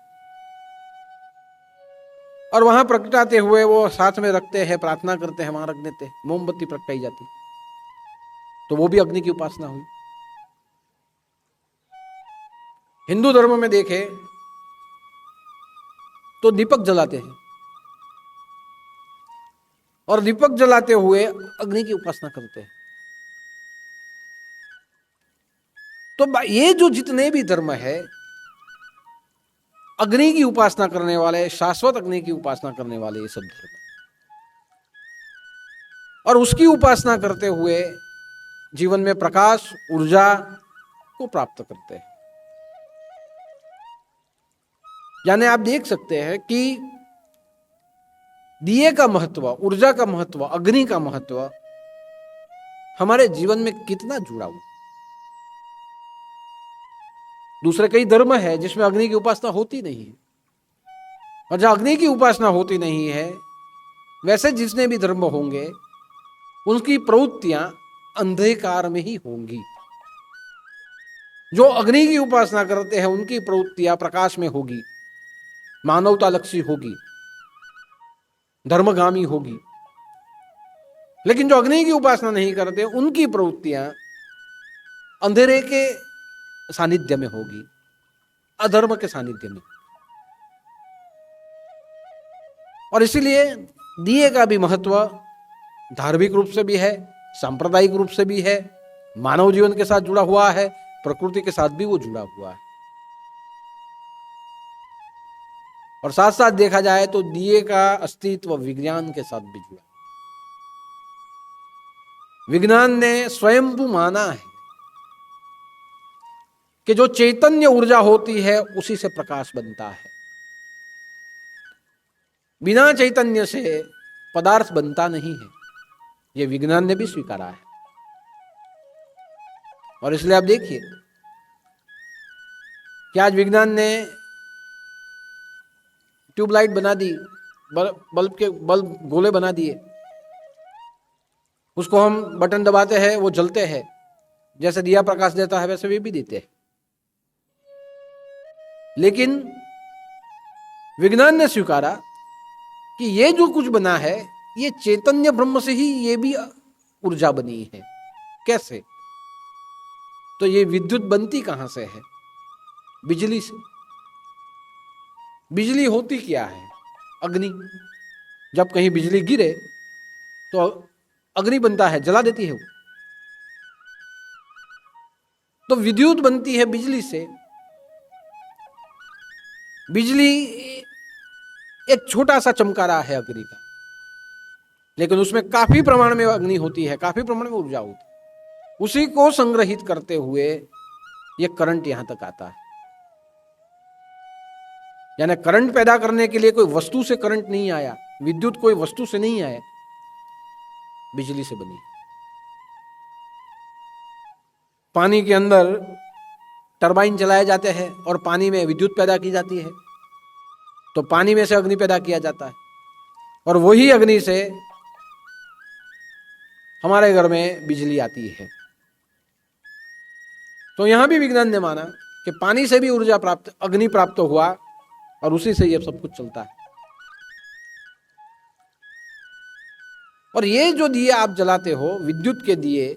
और वहां प्रगटाते हुए वो साथ में रखते हैं, प्रार्थना करते हैं, वहां रख देते हैं, मोमबत्ती प्रगटाई जाती, तो वो भी अग्नि की उपासना हुई। हिंदू धर्म में देखे तो दीपक जलाते हैं और दीपक जलाते हुए अग्नि की उपासना करते हैं। तो ये जो जितने भी धर्म है, अग्नि की उपासना करने वाले, शाश्वत अग्नि की उपासना करने वाले, ये सब धर्म, और उसकी उपासना करते हुए जीवन में प्रकाश, ऊर्जा को प्राप्त करते हैं। यानी आप देख सकते हैं कि दिए का महत्व, ऊर्जा का महत्व, अग्नि का महत्व हमारे जीवन में कितना जुड़ा हुआ। दूसरे कई धर्म है जिसमें अग्नि की उपासना होती नहीं है, और जहां अग्नि की उपासना होती नहीं है, वैसे जितने भी धर्म होंगे उनकी प्रवृत्तियां अंधकार में ही होंगी। जो अग्नि की उपासना करते हैं उनकी प्रवृत्तियां प्रकाश में होगी, मानवता लक्षी होगी, धर्मगामी होगी। लेकिन जो अग्नि की उपासना नहीं करते उनकी प्रवृत्तियां अंधेरे के सानिध्य में होगी, अधर्म के सानिध्य में। और इसीलिए दिए का भी महत्व धार्मिक रूप से भी है, सांप्रदायिक रूप से भी है, मानव जीवन के साथ जुड़ा हुआ है, प्रकृति के साथ भी वो जुड़ा हुआ है। और साथ साथ देखा जाए तो दिए का अस्तित्व विज्ञान के साथ भी जुड़ा। विज्ञान ने स्वयंभू माना है कि जो चैतन्य ऊर्जा होती है उसी से प्रकाश बनता है, बिना चैतन्य से पदार्थ बनता नहीं है। यह विज्ञान ने भी स्वीकारा है। और इसलिए आप देखिए कि आज विज्ञान ने ट्यूबलाइट बना दी, बल्ब गोले बना दिए, उसको हम बटन दबाते हैं, वो जलते हैं, जैसे दिया प्रकाश देता है वैसे वे भी देते हैं। लेकिन विज्ञान ने स्वीकारा कि ये जो कुछ बना है ये चैतन्य ब्रह्म से ही ये भी ऊर्जा बनी है। कैसे? तो ये विद्युत बनती कहां से है? बिजली से। बिजली होती क्या है? अग्नि। जब कहीं बिजली गिरे तो अग्नि बनता है, जला देती है वो। तो विद्युत बनती है बिजली से। बिजली एक छोटा सा चमकारा है अग्नि का, लेकिन उसमें काफी प्रमाण में अग्नि होती है, काफी प्रमाण में ऊर्जा होती है। उसी को संग्रहित करते हुए यह करंट यहां तक आता है। यानी करंट पैदा करने के लिए कोई वस्तु से करंट नहीं आया, विद्युत कोई वस्तु से नहीं आया, बिजली से बनी। पानी के अंदर टरबाइन चलाए जाते हैं और पानी में विद्युत पैदा की जाती है, तो पानी में से अग्नि पैदा किया जाता है, और वही अग्नि से हमारे घर में बिजली आती है। तो यहां भी विज्ञान ने माना कि पानी से भी ऊर्जा प्राप्त, अग्नि प्राप्त हुआ, और उसी से यह सब कुछ चलता है। और ये जो दिए आप जलाते हो, विद्युत के दिए,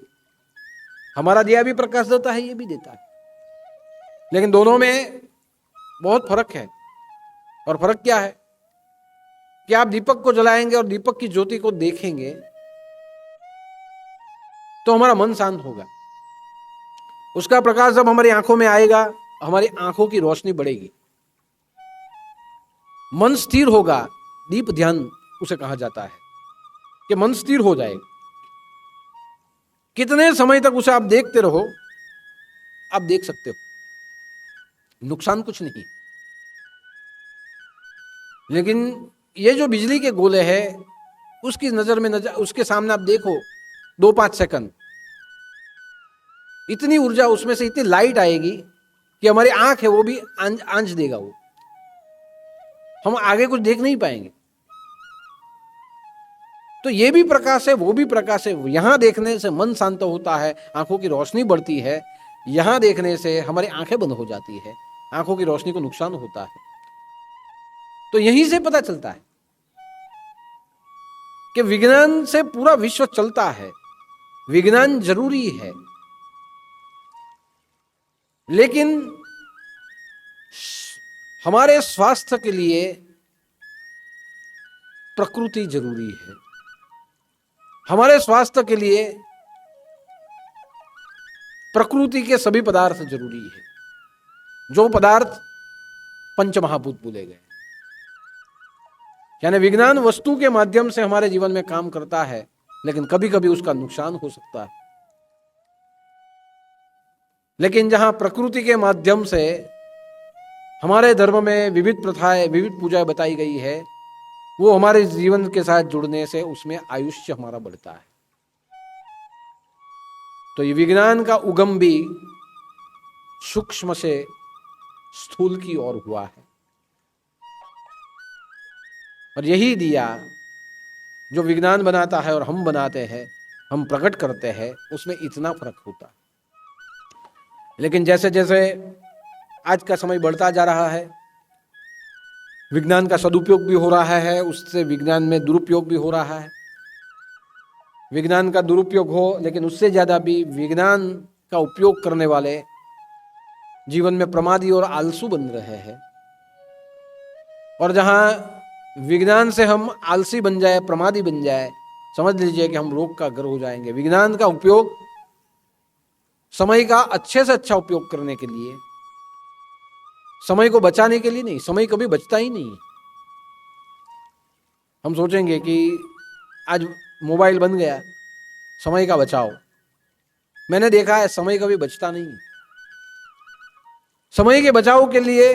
हमारा दिया भी प्रकाश देता है, ये भी देता है, लेकिन दोनों में बहुत फर्क है। और फर्क क्या है कि आप दीपक को जलाएंगे और दीपक की ज्योति को देखेंगे तो हमारा मन शांत होगा। उसका प्रकाश जब हमारी आंखों में आएगा, हमारी आंखों की रोशनी बढ़ेगी। मन स्थिर होगा, दीप ध्यान उसे कहा जाता है, कि मन स्थिर हो जाए। कितने समय तक उसे आप देखते रहो, आप देख सकते हो, नुकसान कुछ नहीं। लेकिन ये जो बिजली के गोले हैं, उसकी नजर में उसके सामने आप देखो 2-5 सेकंड, इतनी ऊर्जा उसमें से, इतनी लाइट आएगी कि हमारी आंख है वो भी आंच देगा, वो हम आगे कुछ देख नहीं पाएंगे। तो ये भी प्रकाश है, वो भी प्रकाश है। यहां देखने से मन शांत होता है, आंखों की रोशनी बढ़ती है। यहां देखने से हमारी आंखें बंद हो जाती है, आंखों की रोशनी को नुकसान होता है। तो यहीं से पता चलता है कि विज्ञान से पूरा विश्व चलता है, विज्ञान जरूरी है, लेकिन हमारे स्वास्थ्य के लिए प्रकृति जरूरी है। हमारे स्वास्थ्य के लिए प्रकृति के सभी पदार्थ जरूरी है, जो पदार्थ पंचमहाभूत बोले गए। यानी विज्ञान वस्तु के माध्यम से हमारे जीवन में काम करता है, लेकिन कभी कभी उसका नुकसान हो सकता है। लेकिन जहां प्रकृति के माध्यम से हमारे धर्म में विविध प्रथाएं, विविध पूजाएं बताई गई है, वो हमारे जीवन के साथ जुड़ने से उसमें आयुष्य हमारा बढ़ता है। तो ये विज्ञान का उगम भी सूक्ष्म से स्थूल की ओर हुआ है, और यही दिया जो विज्ञान बनाता है और हम बनाते हैं, हम प्रकट करते हैं, उसमें इतना फर्क होता है। लेकिन जैसे जैसे आज का समय बढ़ता जा रहा है, विज्ञान का सदुपयोग भी हो रहा है, उससे विज्ञान में दुरुपयोग भी हो रहा है। विज्ञान का दुरुपयोग हो, लेकिन उससे ज्यादा भी विज्ञान का उपयोग करने वाले जीवन में प्रमादी और आलसू बन रहे हैं। और जहां विज्ञान से हम आलसी बन जाए, प्रमादी बन जाए, समझ लीजिए कि हम रोग का घर हो जाएंगे। विज्ञान का उपयोग समय का अच्छे से अच्छा उपयोग करने के लिए, समय को बचाने के लिए नहीं। समय कभी बचता ही नहीं। हम सोचेंगे कि आज मोबाइल बन गया, समय का बचाओ। मैंने देखा है समय कभी बचता नहीं। समय के बचाव के लिए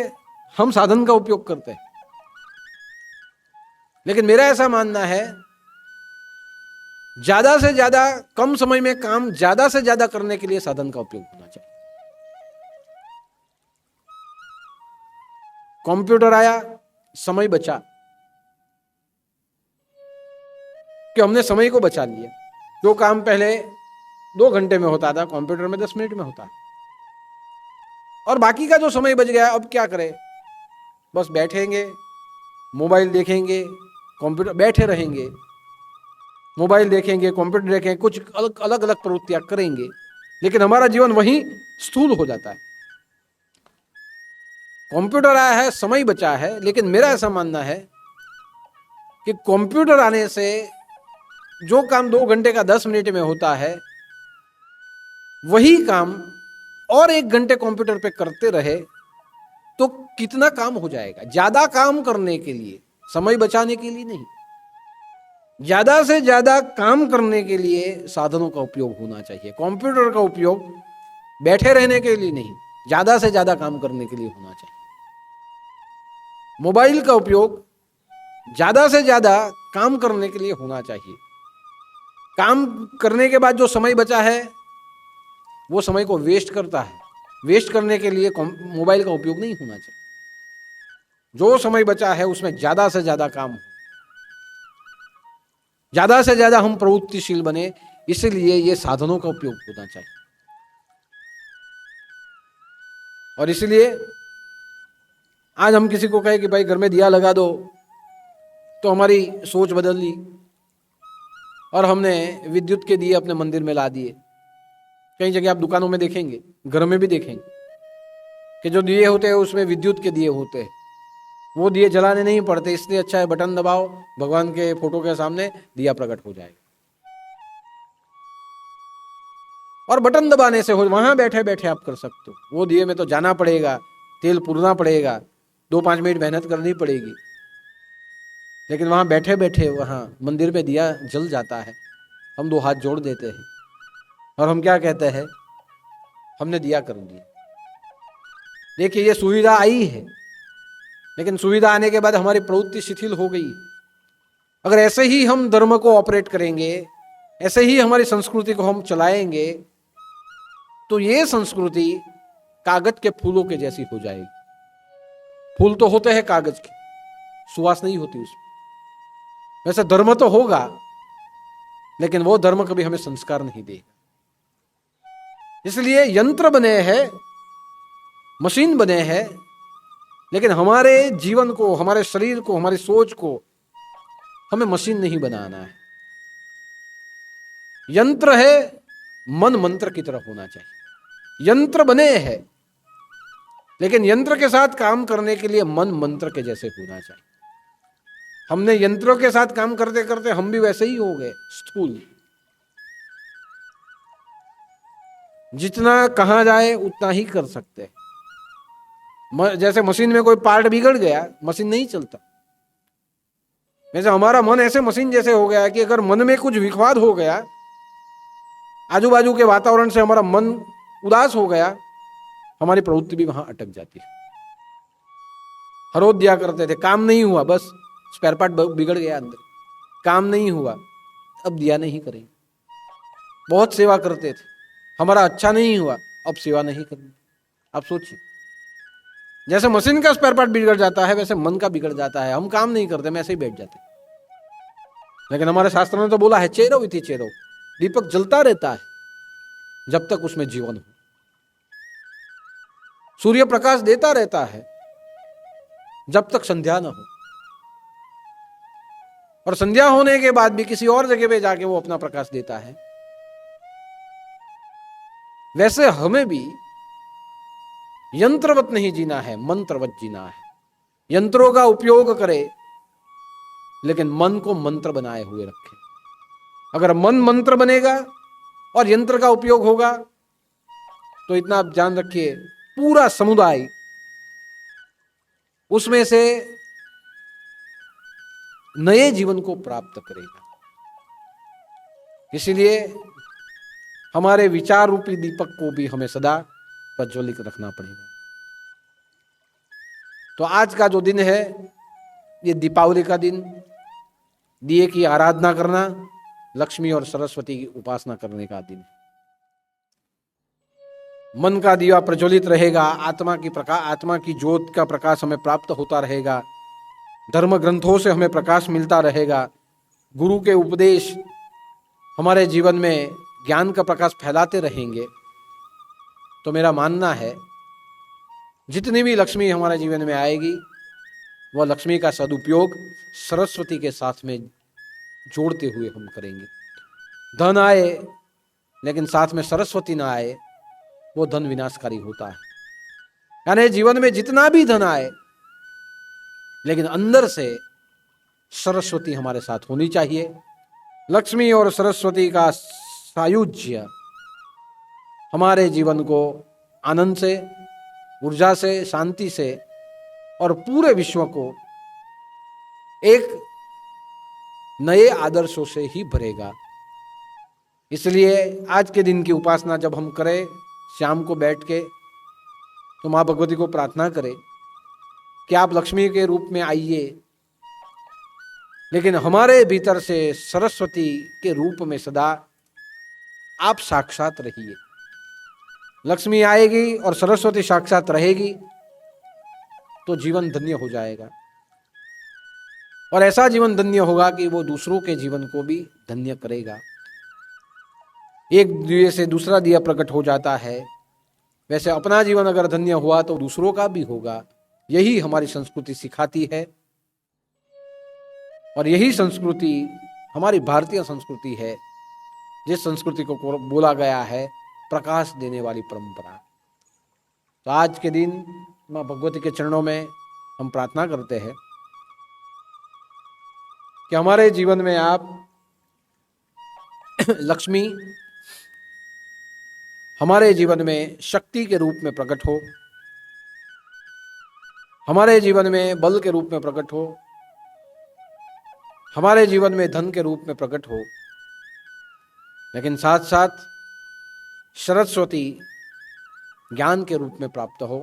हम साधन का उपयोग करते हैं, लेकिन मेरा ऐसा मानना है, ज्यादा से ज्यादा कम समय में काम ज्यादा से ज्यादा करने के लिए साधन का उपयोग होना चाहिए। कंप्यूटर आया, समय बचा, कि हमने समय को बचा लिया। जो काम पहले 2 घंटे में होता था, कंप्यूटर में 10 मिनट में होता है। और बाकी का जो समय बच गया, अब क्या करें? बस बैठेंगे, मोबाइल देखेंगे, कंप्यूटर, बैठे रहेंगे, मोबाइल देखेंगे, कंप्यूटर देखेंगे, कुछ अलग अलग प्रवृत्तियां करेंगे, लेकिन हमारा जीवन वहीं स्थूल हो जाता है। कंप्यूटर आया है, समय बचा है, लेकिन मेरा ऐसा मानना है कि कंप्यूटर आने से जो काम 2 घंटे का 10 मिनट में होता है, वही काम और 1 घंटे कंप्यूटर पे करते रहे तो कितना काम हो जाएगा। ज्यादा काम करने के लिए, समय बचाने के लिए नहीं, ज्यादा से ज्यादा काम करने के लिए साधनों का उपयोग होना चाहिए। कंप्यूटर का उपयोग बैठे रहने के लिए नहीं, ज्यादा से ज्यादा काम करने के लिए होना चाहिए। मोबाइल का उपयोग ज्यादा से ज्यादा काम करने के लिए होना चाहिए। काम करने के बाद जो समय बचा है, वो समय को वेस्ट करता है। वेस्ट करने के लिए मोबाइल का उपयोग नहीं होना चाहिए। जो समय बचा है उसमें ज्यादा से ज्यादा काम हो, ज्यादा से ज्यादा हम प्रवृत्तिशील बने, इसलिए ये साधनों का उपयोग होना चाहिए। और इसलिए आज हम किसी को कहे कि भाई घर में दिया लगा दो, तो हमारी सोच बदल ली और हमने विद्युत के दिए अपने मंदिर में ला दिए। कई जगह आप दुकानों में देखेंगे, घर में भी देखेंगे कि जो दिए होते हैं उसमें विद्युत के दिए होते हैं। वो दिए जलाने नहीं पड़ते, इसलिए अच्छा है बटन दबाओ, भगवान के फोटो के सामने दिया प्रकट हो जाएगा। और बटन दबाने से हो, वहां बैठे बैठे आप कर सकते हो। वो दिए में तो जाना पड़ेगा, तेल पुरना पड़ेगा, 2-5 मिनट मेहनत करनी पड़ेगी। लेकिन वहाँ बैठे बैठे वहाँ मंदिर में दिया जल जाता है, हम 2 हाथ जोड़ देते हैं और हम क्या कहते हैं, हमने दिया कर दिया। देखिए ये सुविधा आई है, लेकिन सुविधा आने के बाद हमारी प्रवृत्ति शिथिल हो गई। अगर ऐसे ही हम धर्म को ऑपरेट करेंगे, ऐसे ही हमारी संस्कृति को हम चलाएंगे, तो ये संस्कृति कागज के फूलों के जैसी हो जाएगी। फूल तो होते हैं कागज के, सुवास नहीं होती उसमें। वैसे धर्म तो होगा, लेकिन वो धर्म कभी हमें संस्कार नहीं देगा। इसलिए यंत्र बने हैं, मशीन बने हैं, लेकिन हमारे जीवन को, हमारे शरीर को, हमारी सोच को हमें मशीन नहीं बनाना है। यंत्र है, मन मंत्र की तरह होना चाहिए। यंत्र बने हैं, लेकिन यंत्र के साथ काम करने के लिए मन मंत्र के जैसे होना चाहिए। हमने यंत्रों के साथ काम करते करते हम भी वैसे ही हो गए, स्थूल। जितना कहा जाए उतना ही कर सकते हैं। जैसे मशीन में कोई पार्ट बिगड़ गया, मशीन नहीं चलता। वैसे हमारा मन ऐसे मशीन जैसे हो गया कि अगर मन में कुछ विवाद हो गया, आजू बाजू के वातावरण से हमारा मन उदास हो गया, हमारी प्रवृत्ति भी वहां अटक जाती है। हर रोज दिया करते थे, काम नहीं हुआ, बस स्पेयर पार्ट बिगड़ गया अंदर, काम नहीं हुआ, अब दिया नहीं करेंगे। बहुत सेवा करते थे, हमारा अच्छा नहीं हुआ, अब सेवा नहीं करनी। आप सोचिए, जैसे मशीन का स्पेयर पार्ट बिगड़ जाता है, वैसे मन का बिगड़ जाता है। हम काम नहीं करते, हम ऐसे ही बैठ जाते। लेकिन हमारे शास्त्र ने तो बोला है, चेरो इति चेरो, दीपक जलता रहता है जब तक उसमें जीवन हो। सूर्य प्रकाश देता रहता है जब तक संध्या न हो, और संध्या होने के बाद भी किसी और जगह पे जाके वो अपना प्रकाश देता है। वैसे हमें भी यंत्रवत नहीं जीना है, मंत्रवत जीना है। यंत्रों का उपयोग करे, लेकिन मन को मंत्र बनाए हुए रखे। अगर मन मंत्र बनेगा और यंत्र का उपयोग होगा, तो इतना आप जान रखिए, पूरा समुदाय उसमें से नए जीवन को प्राप्त करेगा। इसीलिए हमारे विचार रूपी दीपक को भी हमें सदा प्रज्वलित रखना पड़ेगा। तो आज का जो दिन है, ये दीपावली का दिन, दिए की आराधना करना, लक्ष्मी और सरस्वती की उपासना करने का दिन। मन का दिया प्रज्वलित रहेगा, आत्मा की ज्योत का प्रकाश हमें प्राप्त होता रहेगा, धर्म ग्रंथों से हमें प्रकाश मिलता रहेगा, गुरु के उपदेश हमारे जीवन में ज्ञान का प्रकाश फैलाते रहेंगे। तो मेरा मानना है, जितनी भी लक्ष्मी हमारे जीवन में आएगी, वह लक्ष्मी का सदुपयोग सरस्वती के साथ में जोड़ते हुए हम करेंगे। धन आए लेकिन साथ में सरस्वती ना आए, वो धन विनाशकारी होता है। यानी जीवन में जितना भी धन आए, लेकिन अंदर से सरस्वती हमारे साथ होनी चाहिए। लक्ष्मी और सरस्वती का सायुज्य हमारे जीवन को आनंद से, ऊर्जा से, शांति से और पूरे विश्व को एक नए आदर्शों से ही भरेगा। इसलिए आज के दिन की उपासना जब हम करें, शाम को बैठ के, तो माँ भगवती को प्रार्थना करें कि आप लक्ष्मी के रूप में आइए, लेकिन हमारे भीतर से सरस्वती के रूप में सदा आप साक्षात रहिए। लक्ष्मी आएगी और सरस्वती साक्षात रहेगी तो जीवन धन्य हो जाएगा, और ऐसा जीवन धन्य होगा कि वो दूसरों के जीवन को भी धन्य करेगा। एक दिए से दूसरा दिया प्रकट हो जाता है, वैसे अपना जीवन अगर धन्य हुआ तो दूसरों का भी होगा। यही हमारी संस्कृति सिखाती है, और यही संस्कृति हमारी भारतीय संस्कृति है, जिस संस्कृति को बोला गया है प्रकाश देने वाली परंपरा। तो आज के दिन माँ भगवती के चरणों में हम प्रार्थना करते हैं कि हमारे जीवन में आप लक्ष्मी हमारे जीवन में शक्ति के रूप में प्रकट हो, हमारे जीवन में बल के रूप में प्रकट हो, हमारे जीवन में धन के रूप में प्रकट हो, लेकिन साथ साथ सरस्वती ज्ञान के रूप में प्राप्त हो,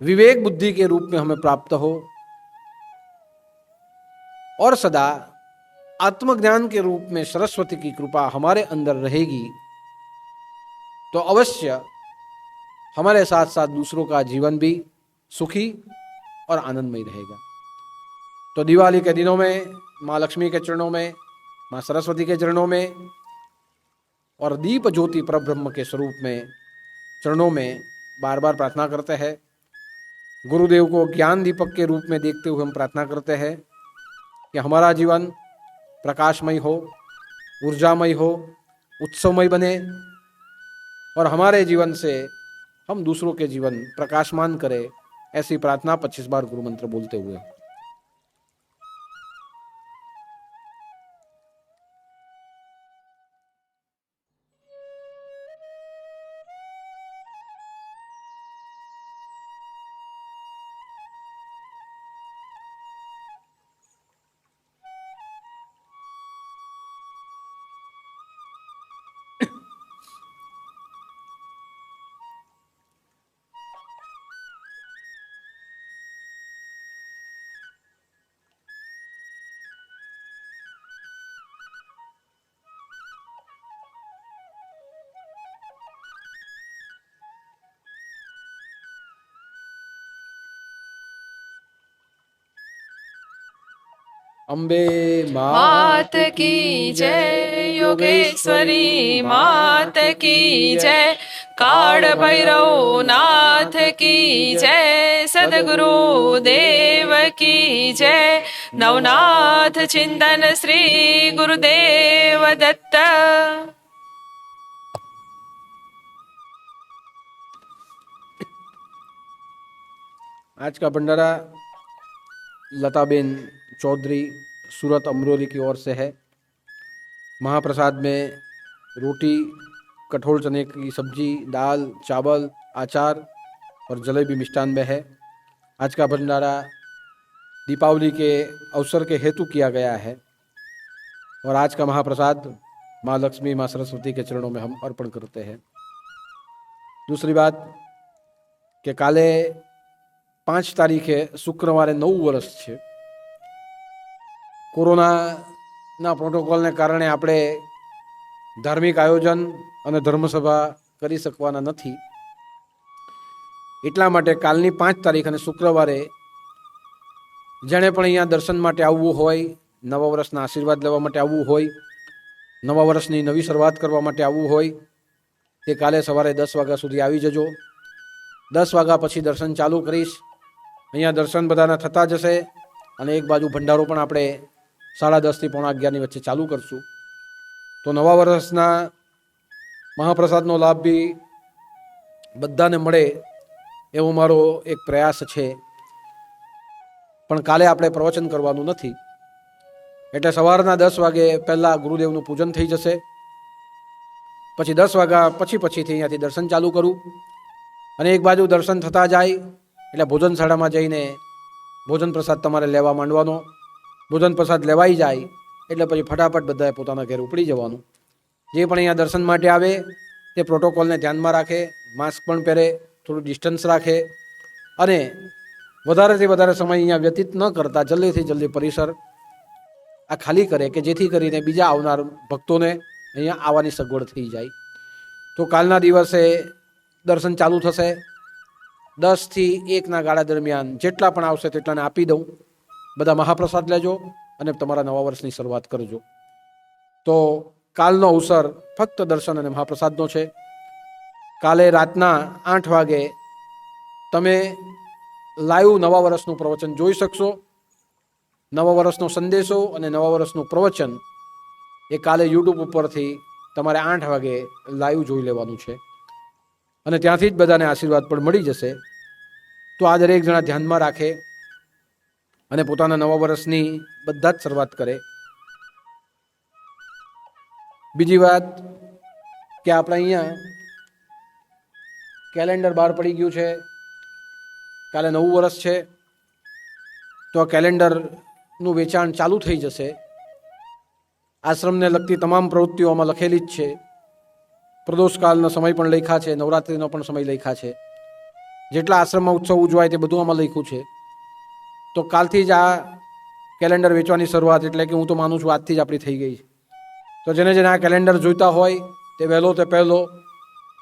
विवेक बुद्धि के रूप में हमें प्राप्त हो, और सदा आत्मज्ञान के रूप में सरस्वती की कृपा हमारे अंदर रहेगी, तो अवश्य हमारे साथ साथ दूसरों का जीवन भी सुखी और आनंदमय रहेगा। तो दिवाली के दिनों में माँ लक्ष्मी के चरणों में, माँ सरस्वती के चरणों में और दीप ज्योति परब्रह्म के स्वरूप में चरणों में बार बार प्रार्थना करते हैं। गुरुदेव को ज्ञान दीपक के रूप में देखते हुए हम प्रार्थना करते हैं कि हमारा जीवन प्रकाशमय हो, ऊर्जामय हो, उत्सवमय बने और हमारे जीवन से हम दूसरों के जीवन प्रकाशमान करें। ऐसी प्रार्थना 25 बार गुरु मंत्र बोलते हुए। अम्बे मात की जय, योगेश्वरी मात की जय, काड़ भैरव नाथ की जय, सदगुरु देव की जय, नवनाथ चिंतन श्री गुरुदेव दत्त। आज का भंडारा लताबेन चौधरी सूरत अमरोली की ओर से है। महाप्रसाद में रोटी, कठोल चने की सब्जी, दाल, चावल, अचार और जलेबी मिष्ठान में है। आज का भंडारा दीपावली के अवसर के हेतु किया गया है और आज का महाप्रसाद माँ लक्ष्मी, माँ सरस्वती के चरणों में हम अर्पण करते हैं। दूसरी बात कि काले 5 तारीखे शुक्रवारे 9 વર્ષ છે। કોરોનાના પ્રોટોકોલને કારણે આપણે ધાર્મિક આયોજન અને ધર્મસભા કરી શકવાના નથી, એટલા માટે કાલની 5 તારીખ અને શુક્રવારે જેણે પણ અહીંયા દર્શન માટે આવવું હોય, નવા વર્ષના આશીર્વાદ લેવા માટે આવવું હોય, નવા વર્ષની નવી શરૂઆત કરવા માટે આવવું હોય, તે કાલે સવારે 10 વાગ્યા સુધી આવી જજો। 10 વાગ્યા પછી દર્શન ચાલુ કરીશ। અહીંયા દર્શન બધાના થતા જશે અને એક બાજુ ભંડારો પણ આપણે 10:30 થી 11:45 વચ્ચે ચાલુ કરશું। તો નવા વર્ષના મહાપ્રસાદનો લાભ બી બધાને મળે એવો મારો એક પ્રયાસ છે। પણ કાલે આપણે પ્રવચન કરવાનું નથી, એટલે સવારના 10 વાગે પહેલાં ગુરુદેવનું પૂજન થઈ જશે। પછી 10 વાગ્યા પછીથી અહીંયાથી દર્શન ચાલુ કરું અને એક બાજુ દર્શન થતા જાય એટલે ભોજનશાળામાં જઈને ભોજન પ્રસાદ તમારે લેવા માંડવાનો। ભોજન પ્રસાદ લેવાઈ જાય એટલે પછી ફટાફટ બધાએ પોતાના ઘરે ઉપડી જવાનું। જે પણ અહીંયા દર્શન માટે આવે તે પ્રોટોકોલને ધ્યાનમાં રાખે, માસ્ક પણ પહેરે, થોડું ડિસ્ટન્સ રાખે અને વધારેથી વધારે સમય અહીંયા વ્યતીત ન કરતા જલ્દીથી જલ્દી પરિસર આ ખાલી કરે કે જેથી કરીને બીજા આવનાર ભક્તોને અહીંયા આવવાની સગવડ થઈ જાય। તો કાલના દિવસે દર્શન ચાલુ થશે। 10 થી 1ના ગાળા દરમિયાન જેટલા પણ આવશે તેટલાને આપી દઉં। બધા મહાપ્રસાદ લેજો અને તમારા નવા વર્ષની શરૂઆત કરજો। તો કાલનો અવસર ફક્ત દર્શન અને મહાપ્રસાદનો છે। કાલે રાતના 8 વાગે તમે લાઈવ નવા વર્ષનું પ્રવચન જોઈ શકશો। નવા વર્ષનો સંદેશો અને નવા વર્ષનું પ્રવચન એ કાલે યુટ્યુબ ઉપરથી તમારે 8 વાગે લાઈવ જોઈ લેવાનું છે અને ત્યાંથી જ બધાને આશીર્વાદ પણ મળી જશે। તો આ દરેક જણા ધ્યાનમાં રાખે અને પોતાના નવા વર્ષની બધા જ શરૂઆત કરે। બીજી વાત કે આપણે અહીંયા કેલેન્ડર બહાર પડી ગયું છે। કાલે નવું વર્ષ છે, તો આ કેલેન્ડર નું વેચાણ ચાલુ થઈ જશે. આશ્રમને લગતી તમામ પ્રવૃત્તિઓ આમાં લખેલી જ છે. પ્રદોષકાલનો સમય પણ લખ્યા છે, નવરાત્રિનો પણ સમય લખ્યા છે. જેટલા આશ્રમમાં ઉત્સવ ઉજવાય તે બધું આમાં લખ્યું છે. તો કાલથી જ આ કેલેન્ડર વેચવાની શરૂઆત, એટલે કે હું તો માનું છું આજથી જ આપણી થઈ ગઈ. તો જેને જેને આ કેલેન્ડર જોઈતા હોય તે વહેલો તે પહેલો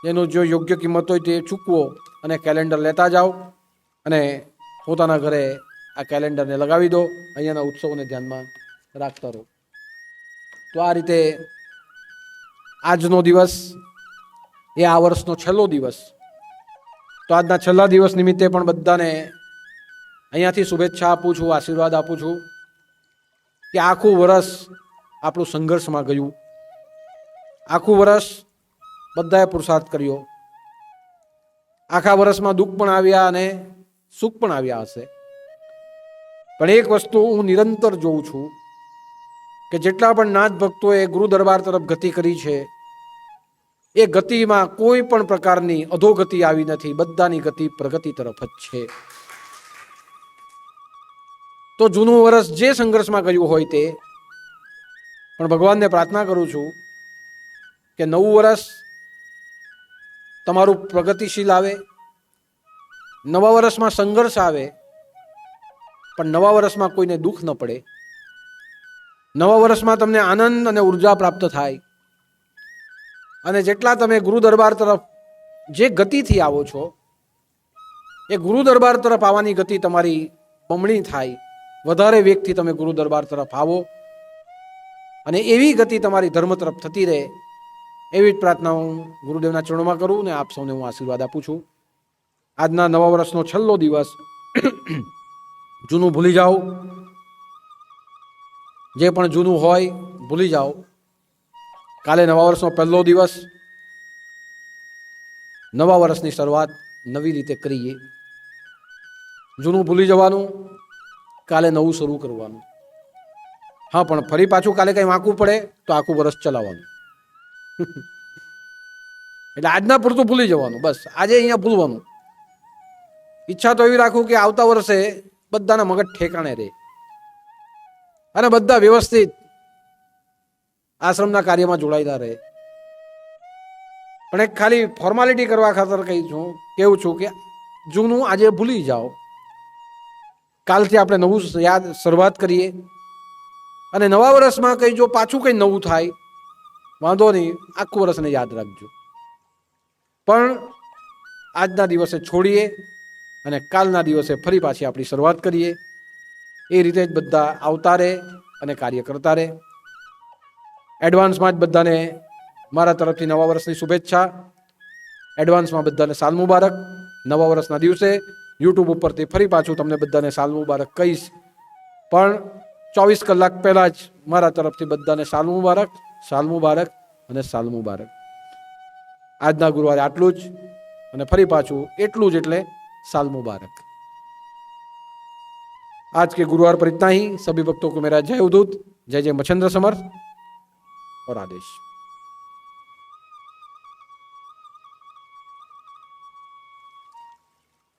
એનું જો યોગ્ય કિંમત હોય તે ચૂકવો અને કેલેન્ડર લેતા જાઓ અને પોતાના ઘરે આ કેલેન્ડરને લગાવી દો. અહીંયાના ઉત્સવોને ધ્યાનમાં રાખતા રહો. તો આ રીતે આજનો દિવસ એ આ વર્ષનો છેલ્લો દિવસ. તો આજના છેલ્લા દિવસ નિમિત્તે પણ બધાને અહીંયાથી શુભેચ્છા આપું છું, આશીર્વાદ આપું છું કે આખું વર્ષ આપણું સંઘર્ષમાં ગયું. આખું વર્ષ બધાએ પુરુષાર્થ કર્યો. આખા વર્ષમાં દુઃખ પણ આવ્યા અને સુખ પણ આવ્યા હશે. પણ એક વસ્તુ હું નિરંતર જોઉં છું કે જેટલા પણ નાથ ભક્તોએ ગુરુ દરબાર તરફ ગતિ કરી છે એ ગતિમાં કોઈ પણ પ્રકારની અધોગતિ આવી નથી. બધાની ગતિ પ્રગતિ તરફ જ છે. તો જૂનું વર્ષ જે સંઘર્ષમાં ગયું હોય તે, પણ ભગવાનને પ્રાર્થના કરું છું કે નવું વર્ષ તમારું પ્રગતિશીલ આવે. નવા વર્ષમાં સંઘર્ષ આવે પણ નવા વર્ષમાં કોઈને દુઃખ ન પડે. નવા વર્ષમાં તમને આનંદ અને ઉર્જા પ્રાપ્ત થાય. અને જેટલા તમે ગુરુ દરબાર તરફ જે ગતિથી આવો છો એ ગુરુ દરબાર તરફ આવવાની ગતિ તમારી બમણી થાય. વધારે વેગથી તમે ગુરુ દરબાર તરફ આવો અને એવી ગતિ તમારી ધર્મ તરફ થતી રહે, એવી જ પ્રાર્થના હું ગુરુદેવના ચરણોમાં કરું ને આપ સૌને હું આશીર્વાદ આપું છું. આજના નવા વર્ષનો છેલ્લો દિવસ. જૂનું ભૂલી જાઓ, જે પણ જૂનું હોય ભૂલી જાઓ. કાલે નવા વર્ષનો પહેલો દિવસ. નવા વર્ષની શરૂઆત નવી રીતે કરીએ. જૂનું ભૂલી જવાનું, કાલે નવું શરૂ કરવાનું. હા, પણ ફરી પાછું કાલે કંઈ વાંકવું પડે તો આખું વર્ષ ચલાવવાનું. એટલે આજના પૂરતું ભૂલી જવાનું, બસ આજે અહીંયા ભૂલવાનું. ઈચ્છા તો એવી રાખું કે આવતા વર્ષે બધાના મગજ ઠેકાણે રહે અને બધા વ્યવસ્થિત આશ્રમના કાર્યમાં જોડાયેલા રહે. પણ એક ખાલી ફોર્માલિટી કરવા ખાતર કેવું છું કે જૂનું આજે ભૂલી જાઓ. કાલથી આપણે નવું શરૂઆત કરીએ અને નવા વર્ષમાં કંઈ જો પાછું કંઈ નવું થાય વાંધો નહીં, આખું વર્ષને યાદ રાખજો. પણ આજના દિવસે છોડીએ અને કાલના દિવસે ફરી પાછી આપણી શરૂઆત કરીએ. એ રીતે જ બધા આવતા રહે અને કાર્ય કરતા રહે. એડવાન્સમાં જ બધાને મારા તરફથી નવા વર્ષની શુભેચ્છા. એડવાન્સમાં બધાને સાલ મુબારક. નવા વર્ષના દિવસે યુટ્યુબ ઉપરથી ફરી પાછું તમને બધાને સાલ મુબારક કહીશ, પણ 24 કલાક પહેલાં જ મારા તરફથી બધાને સાલ મુબારક, સાલ મુબારક અને સાલ મુબારક. આજના ગુરુવારે આટલું જ અને ફરી પાછું એટલું જ, એટલે साल मुबारक. आज के गुरुवार पर इतना ही. सभी भक्तों को मेरा जय उदूत, जय जय मच्छिंद्र समर्थ और आदेश.